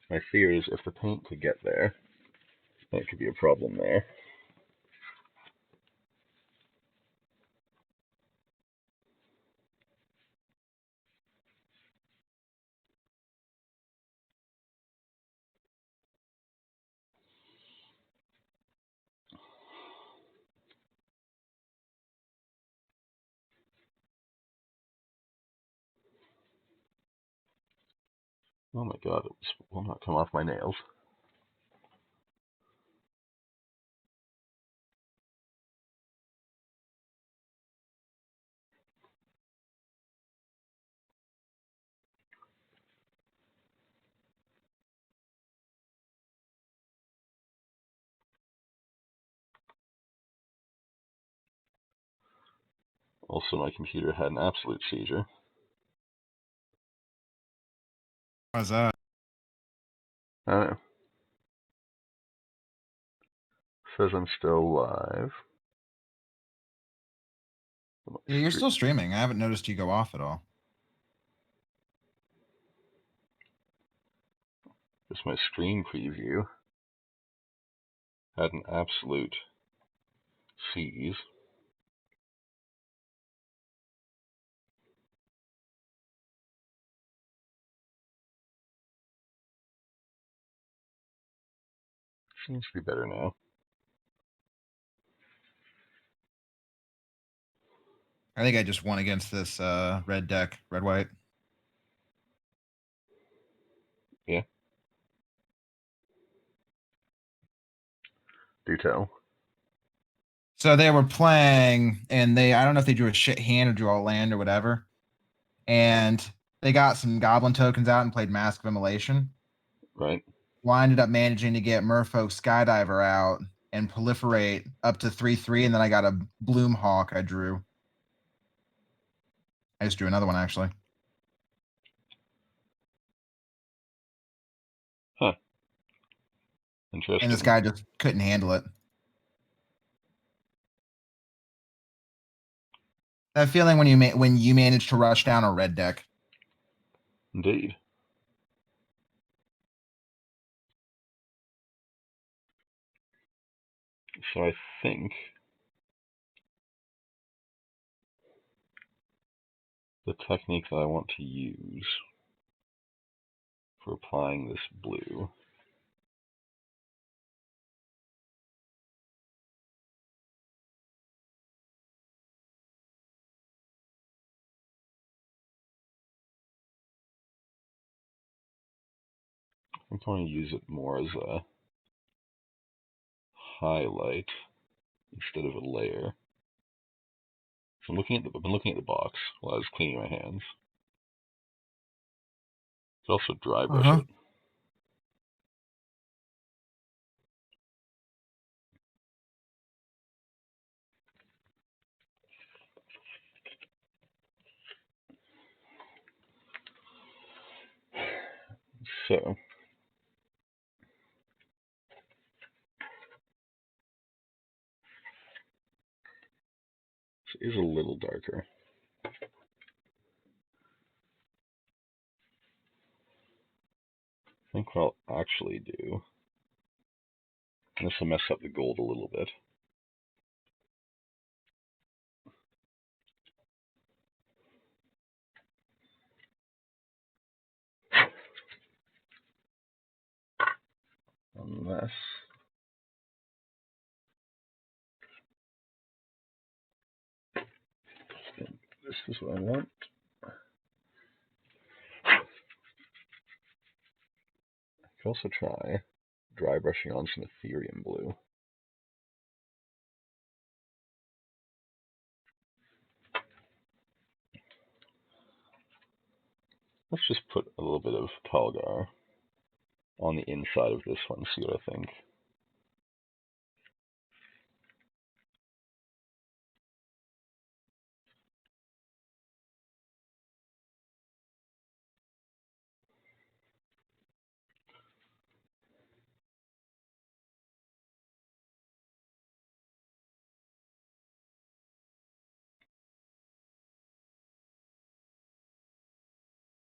My fear is if the paint could get there, that could be a problem there. Oh my god, it will not come off my nails. Also, my computer had an absolute seizure.
How's that?
I don't know. Says I'm still live.
Yeah, you're still streaming. I haven't noticed you go off at all.
Just my screen preview had an absolute seize. Seems to be better now.
I think I just won against this red deck, red white.
Yeah. Do tell.
So they were playing, and I don't know if they drew a shit hand or drew a land or whatever. And they got some goblin tokens out and played Mask of Immolation.
Right.
Well, I ended up managing to get Merfolk Skydiver out and proliferate up to 3/3, and then I got a Bloom Hawk I drew. I just drew another one, actually.
Huh. Interesting.
And this guy just couldn't handle it. That feeling when you manage to rush down a red deck.
Indeed. So I think the technique that I want to use for applying this blue I'm going to use it more as a highlight instead of a layer. So I've been looking at the box while I was cleaning my hands. You could also dry brush it. So it is a little darker. I think what I'll actually do, and this will mess up the gold a little bit. Unless this is what I want. I could also try dry brushing on some Ethereum blue. Let's just put a little bit of Talgar on the inside of this one, see what I think.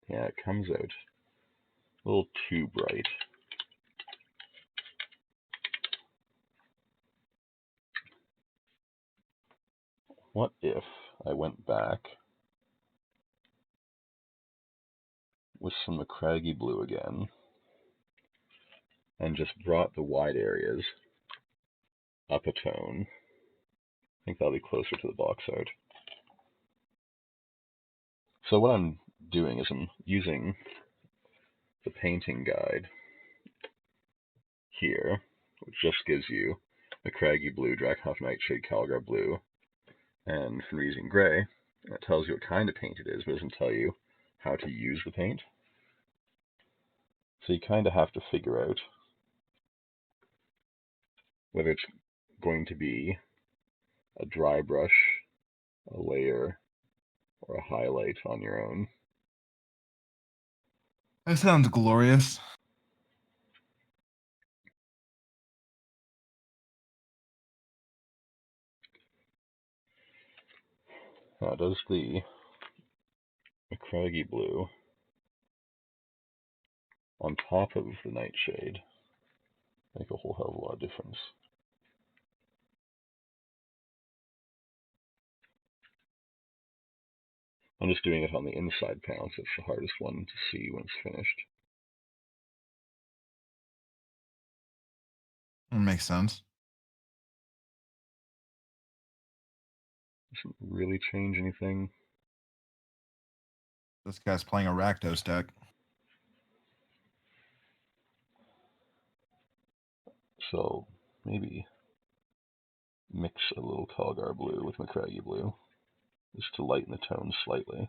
Yeah, it comes out a little too bright. What if I went back with some Macragge blue again and just brought the wide areas up a tone? I think that'll be closer to the box art. So what I'm doing is I'm using the painting guide here, which just gives you Macragge blue, Drakenhof Nightshade, Calgar blue, and Fenrisian gray. And it tells you what kind of paint it is, but it doesn't tell you how to use the paint. So you kind of have to figure out whether it's going to be a dry brush, a layer, or a highlight on your own.
That sounds glorious.
Now, does the Macragge blue on top of the Nightshade make a whole hell of a lot of difference? I'm just doing it on the inside panel, so it's the hardest one to see when it's finished.
That makes sense.
Doesn't really change anything.
This guy's playing a Rakdos deck.
So maybe mix a little Calgar blue with Macragge blue, just to lighten the tone slightly.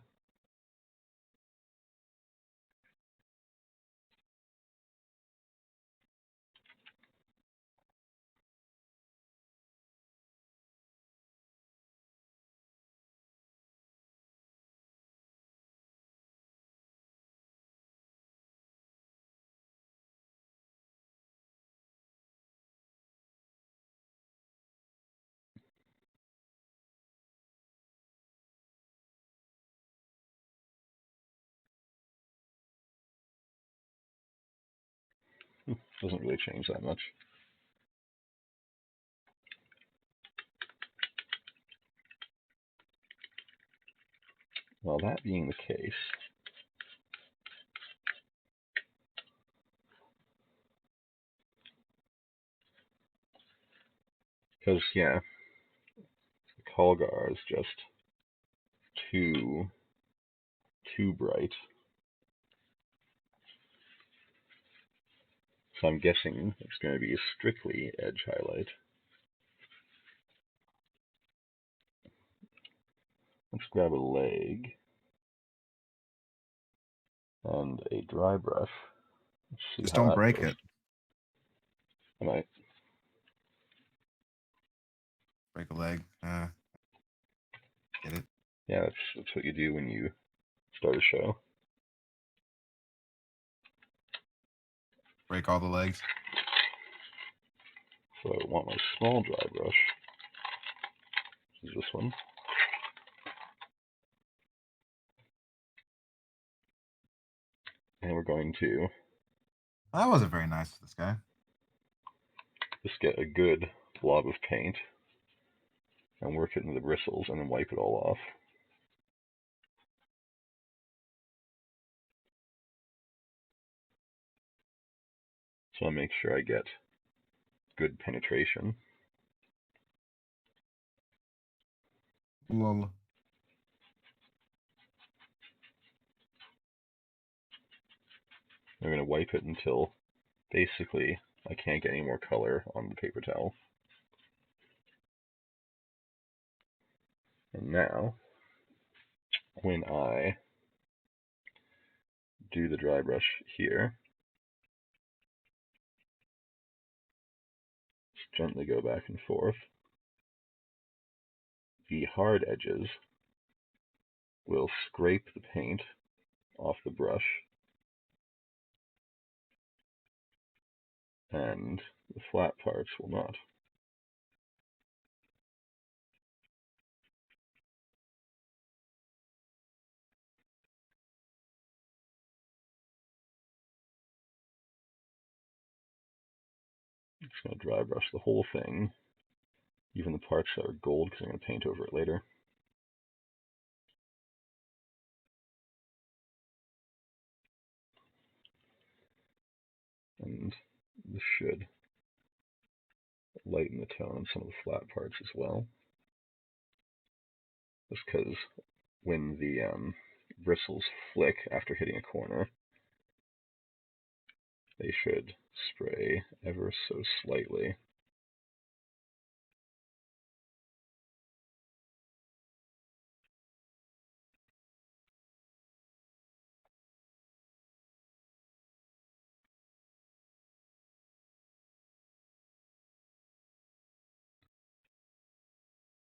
Doesn't really change that much. Well, that being the case, because yeah, the Calgar is just too bright. So I'm guessing it's going to be a strictly edge highlight. Let's grab a leg and a dry brush. Let's see
Just
how
don't
that
break
goes.
it.
I might.
Break a leg. Get it?
Yeah, that's what you do when you start a show.
Break all the legs.
So I want my small dry brush. This is this one. And we're going to
That wasn't very nice of this guy.
just get a good blob of paint and work it into the bristles and then wipe it all off. So I make sure I get good penetration.
Lol.
I'm going to wipe it until basically I can't get any more color on the paper towel. And now, when I do the dry brush here, just gently go back and forth. The hard edges will scrape the paint off the brush, and the flat parts will not. I'm just going to dry brush the whole thing, even the parts that are gold, because I'm going to paint over it later. And this should lighten the tone on some of the flat parts as well. Just because when the bristles flick after hitting a corner, they should spray ever so slightly.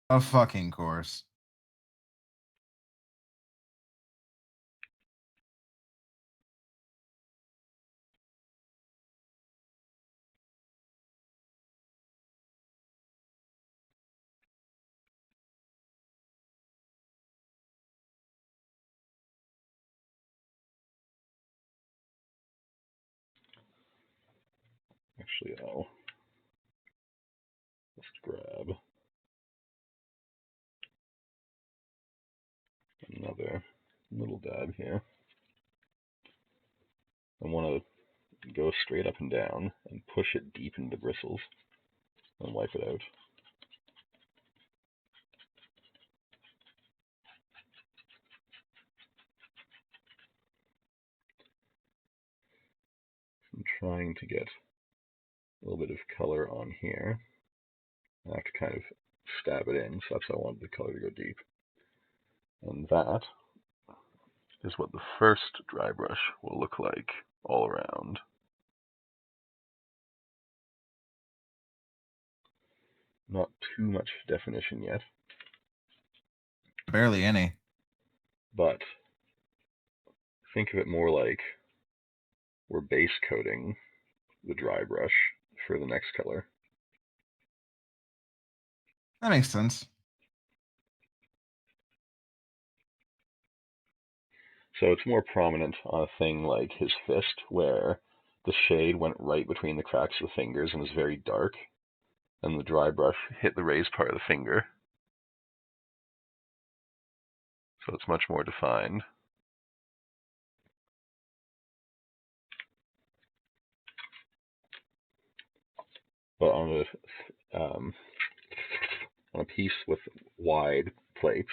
Of fucking course.
Actually, I'll just grab another little dab here. I want to go straight up and down and push it deep into the bristles and wipe it out. I'm trying to get a little bit of color on here. I have to kind of stab it in, so that's why I wanted the color to go deep. And that is what the first dry brush will look like all around. Not too much definition yet,
Barely any.
but think of it more like we're base coating the dry brush for the next color.
That makes sense.
So it's more prominent on a thing like his fist, where the shade went right between the cracks of the fingers and was very dark, and the dry brush hit the raised part of the finger. So it's much more defined. But on a piece with wide plates,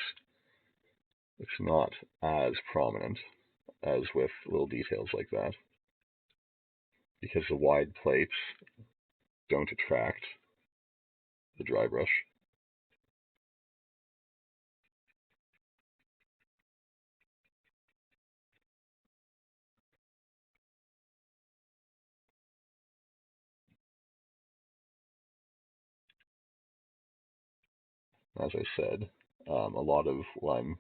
it's not as prominent as with little details like that, because the wide plates don't attract the dry brush. As I said, a lot of what I'm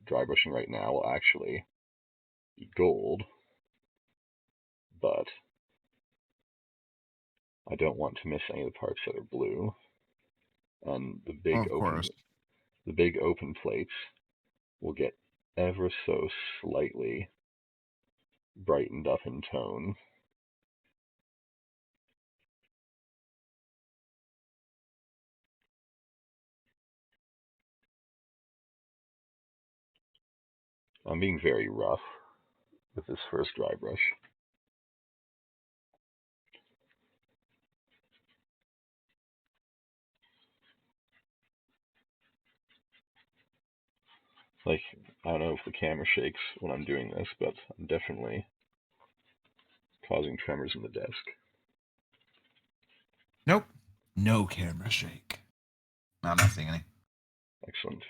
dry brushing right now will actually be gold, but I don't want to miss any of the parts that are blue. And the
Of course.
big open plates will get ever so slightly brightened up in tone. I'm being very rough with this first dry brush. Like, I don't know if the camera shakes when I'm doing this, but I'm definitely causing tremors in the desk.
Nope. No camera shake. No, I'm not seeing any.
Excellent.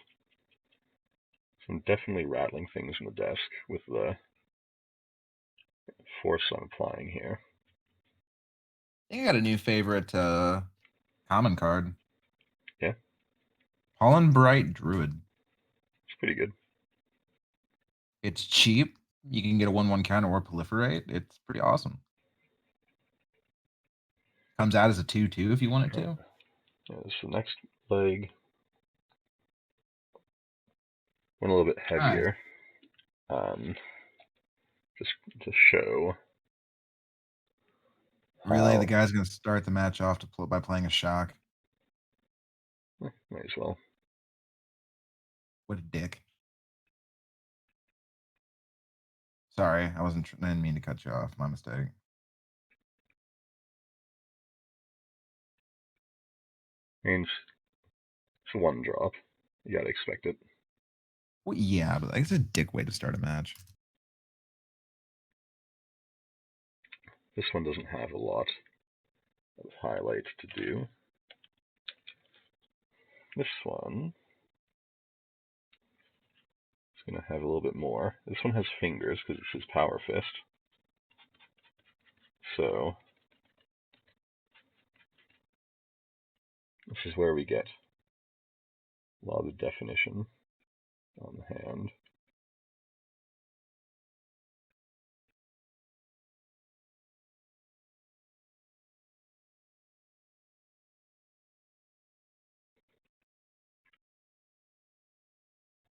So I'm definitely rattling things in the desk with the force I'm applying here.
I think I got a new favorite common card.
Yeah.
Pollen Bright Druid.
It's pretty good.
It's cheap. You can get a 1/1 counter or proliferate. It's pretty awesome. Comes out as a 2/2 if you want it to.
Yeah, so the next leg went a little bit heavier, just to show
Really, the
How?
guy's gonna start the match off by playing a shock.
Might as well.
What a dick. Sorry, I didn't mean to cut you off. My mistake.
I mean, it's a 1-drop. You gotta expect it.
Well, yeah, but like, it's a dick way to start a match.
This one doesn't have a lot of highlights to do. This one is going to have a little bit more. This one has fingers because it's his power fist. So this is where we get a lot of the definition on the hand.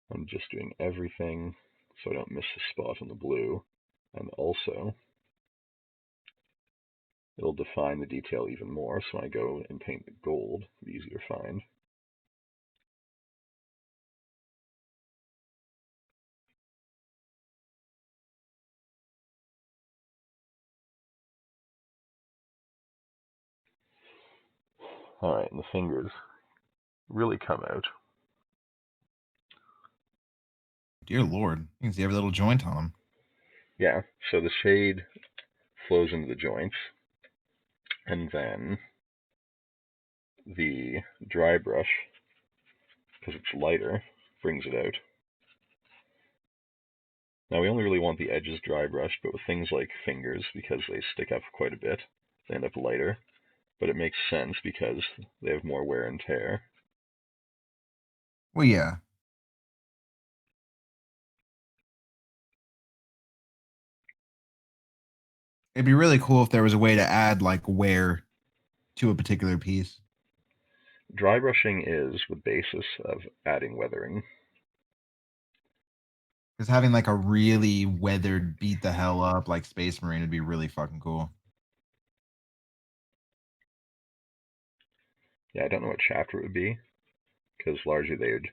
I'm just doing everything so I don't miss a spot on the blue, and also it'll define the detail even more, so when I go and paint the gold, it's easier to find. Alright, and the fingers really come out.
Dear Lord, you can see every little joint on them.
Yeah, so the shade flows into the joints, and then the dry brush, because it's lighter, brings it out. Now we only really want the edges dry brushed, but with things like fingers, because they stick up quite a bit, they end up lighter. But it makes sense because they have more wear and tear.
Well, yeah. It'd be really cool if there was a way to add like wear to a particular piece.
Dry brushing is the basis of adding weathering.
Because having like a really weathered, beat the hell up like Space Marine would be really fucking cool.
Yeah, I don't know what chapter it would be, because largely they would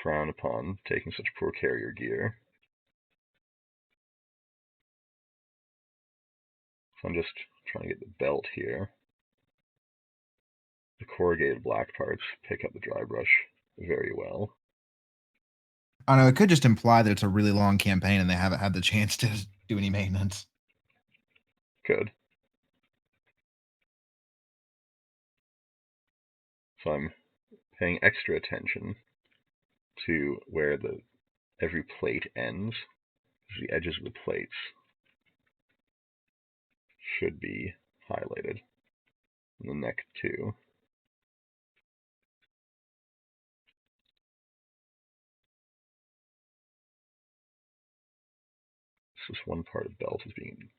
frown upon taking such poor care of your gear. So I'm just trying to get the belt here. The corrugated black parts pick up the dry brush very well.
I don't know. It could just imply that it's a really long campaign and they haven't had the chance to do any maintenance.
Good. So I'm paying extra attention to where every plate ends. The edges of the plates should be highlighted. And the neck too. It's just one part of belt is being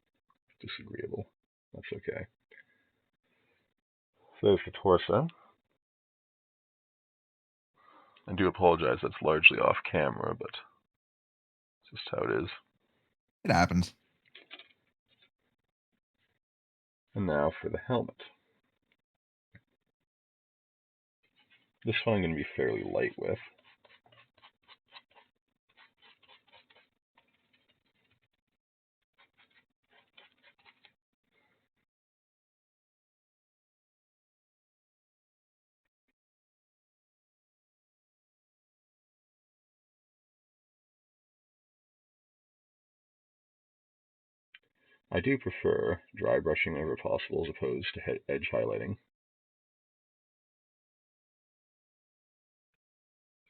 disagreeable. That's okay. So there's the torso. I do apologize, that's largely off camera, but it's just how it is.
It happens.
And now for the helmet. This one I'm going to be fairly light with. I do prefer dry brushing whenever possible as opposed to edge highlighting.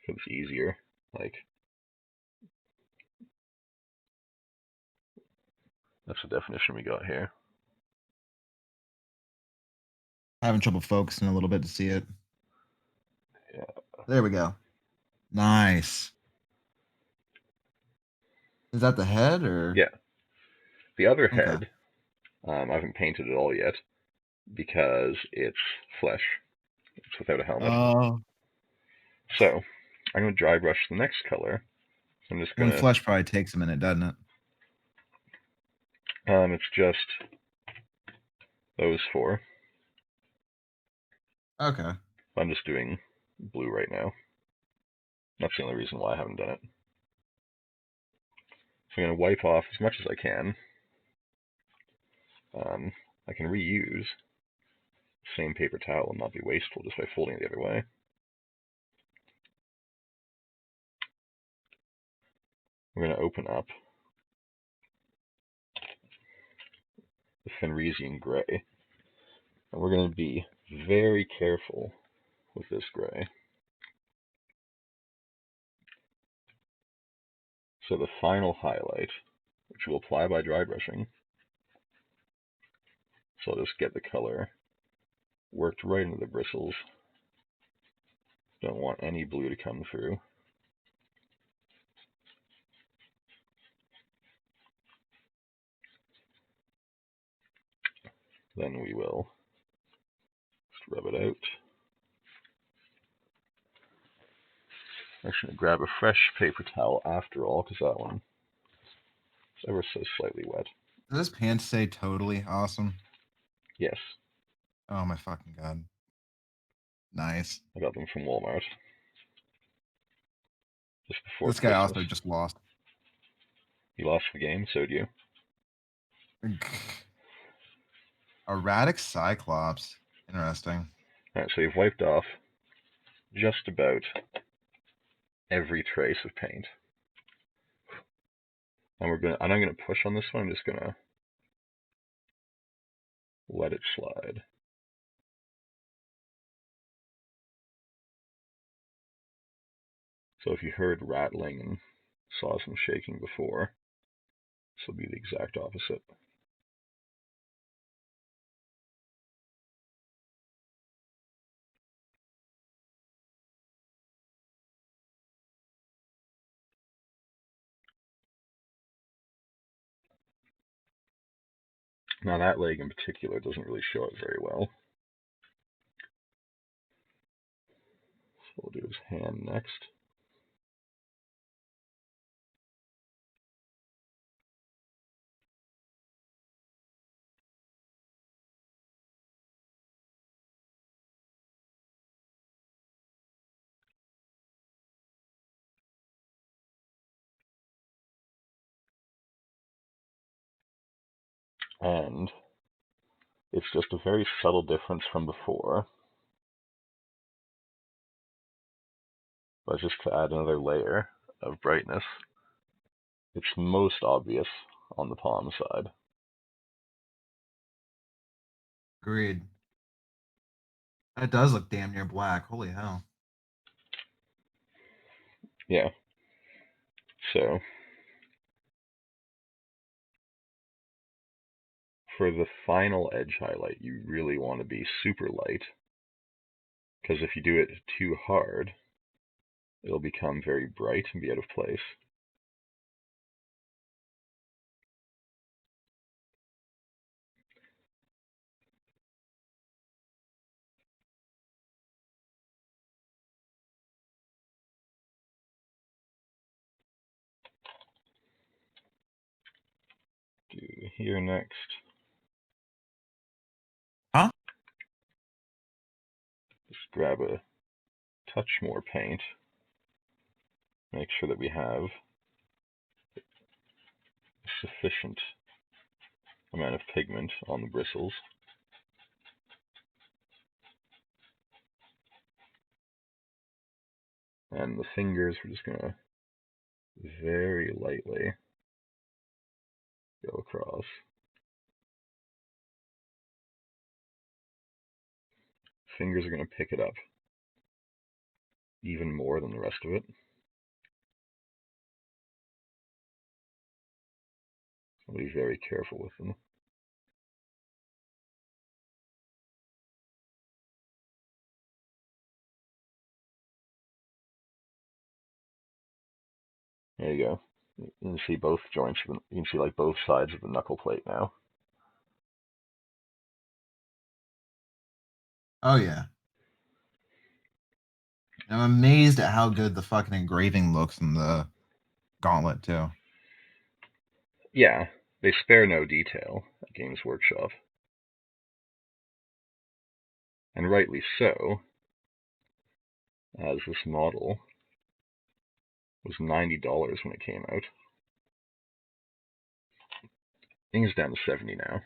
Because it's easier. Like, that's the definition we got here.
Having trouble focusing a little bit to see it.
Yeah.
There we go. Nice. Is that the head or?
Yeah. The other
Okay.
head, I haven't painted at all yet because it's flesh. It's without a helmet.
Oh.
So I'm going to dry brush the next color. I'm just going
When
to.
flesh probably takes a minute, doesn't it?
It's just Those 4.
Okay.
I'm just doing blue right now. That's the only reason why I haven't done it. So I'm going to wipe off as much as I can. I can reuse the same paper towel and not be wasteful just by folding it the other way. We're going to open up the Fenrisian gray. And we're going to be very careful with this gray. So the final highlight, which we'll apply by dry brushing, so I'll just get the color worked right into the bristles. Don't want any blue to come through. Then we will just rub it out. I'm actually going to grab a fresh paper towel after all, because that one is ever so slightly wet.
Does this pants say totally awesome?
Yes.
Oh my fucking god. Nice.
I got them from Walmart. Just before
This guy
Christmas.
also just lost.
You lost the game, so do you.
Erratic Cyclops. Interesting.
Alright, so you've wiped off just about every trace of paint. And I'm not gonna push on this one, I'm just gonna let it slide. So if you heard rattling and saw some shaking before, this will be the exact opposite. Now that leg in particular doesn't really show it very well. So we'll do his hand next. And it's just a very subtle difference from before. But just to add another layer of brightness, it's most obvious on the palm side.
Agreed. That does look damn near black. Holy hell.
Yeah. So for the final edge highlight, you really want to be super light, because if you do it too hard, it'll become very bright and be out of place. Do here next.
Huh?
Just grab a touch more paint. Make sure that we have sufficient amount of pigment on the bristles. And the fingers, we're just gonna very lightly go across. Fingers are gonna pick it up even more than the rest of it. So be very careful with them. There you go. You can see both joints. You can see like both sides of the knuckle plate now.
Oh yeah. I'm amazed at how good the fucking engraving looks in the gauntlet too.
Yeah, they spare no detail at Games Workshop. And rightly so, as this model was $90 when it came out. I think it's down to 70 now.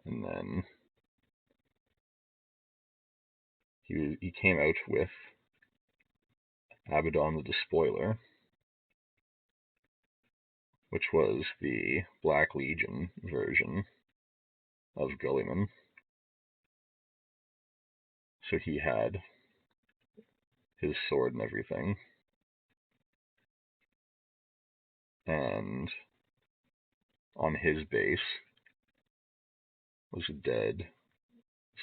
And then he came out with Abaddon the Despoiler, which was the Black Legion version of Guilliman. So he had his sword and everything. And on his base was a dead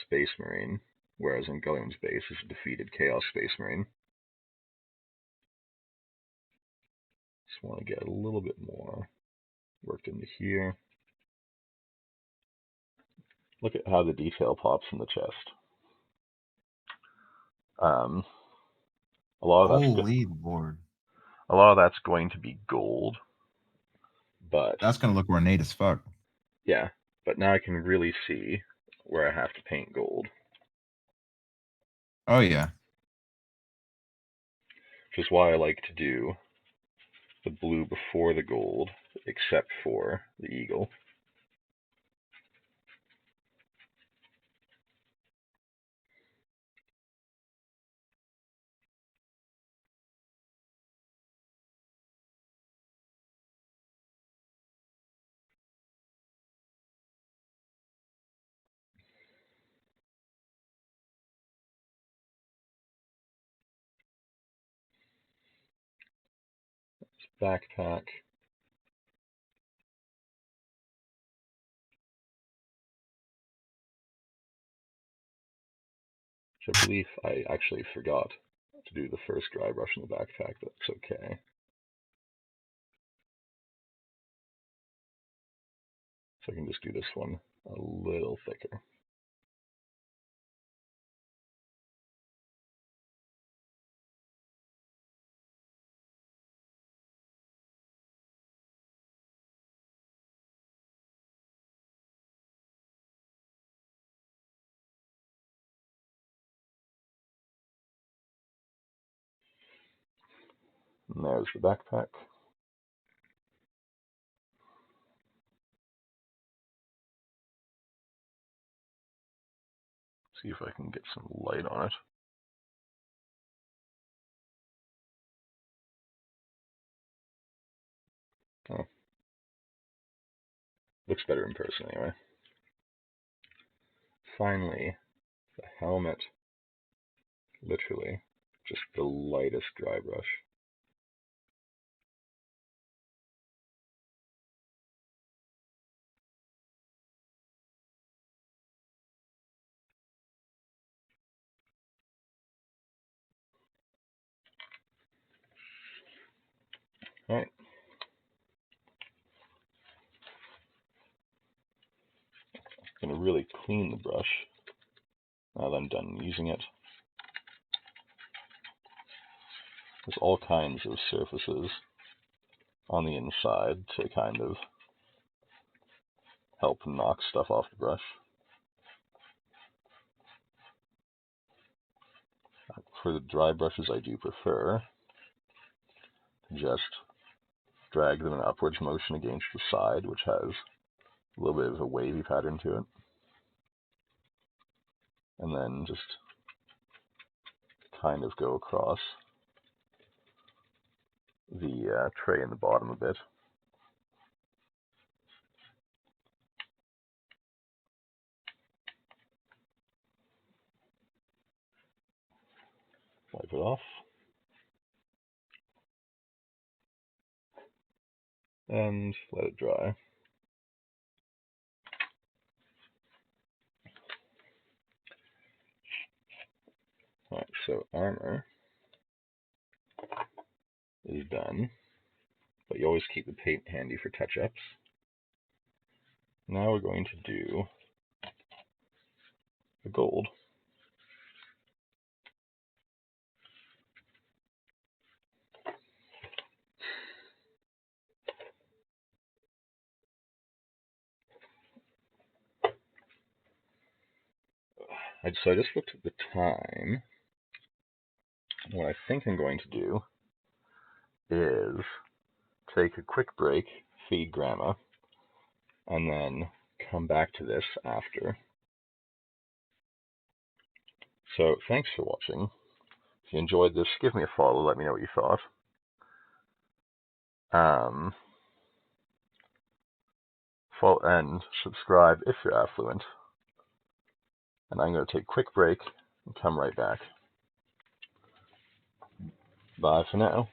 Space Marine, whereas in Guilliman's base is a defeated Chaos Space Marine. Just want to get a little bit more worked into here. Look at how the detail pops in the chest. A lot of that's going to be gold, but
that's gonna look ornate as fuck.
Yeah, but now I can really see where I have to paint gold.
Oh yeah.
Which is why I like to do the blue before the gold, except for the eagle. Backpack. Which I believe I actually forgot to do the first dry brush in the backpack, but that's okay. So I can just do this one a little thicker. And there's the backpack. See if I can get some light on it. Oh. Looks better in person anyway. Finally, the helmet. Literally, just the lightest dry brush. Alright. I'm going to really clean the brush now that I'm done using it. There's all kinds of surfaces on the inside to kind of help knock stuff off the brush. For the dry brushes, I do prefer to just drag them in upwards motion against the side, which has a little bit of a wavy pattern to it. And then just kind of go across the tray in the bottom a bit. Wipe it off. And let it dry. Alright, so armor is done. but you always keep the paint handy for touch-ups. Now we're going to do the gold. So I just looked at the time. What I think I'm going to do is take a quick break, feed Grandma, and then come back to this after. So thanks for watching. If you enjoyed this, give me a follow, let me know what you thought. Follow and subscribe if you're affluent. And I'm going to take a quick break and come right back. Bye for now.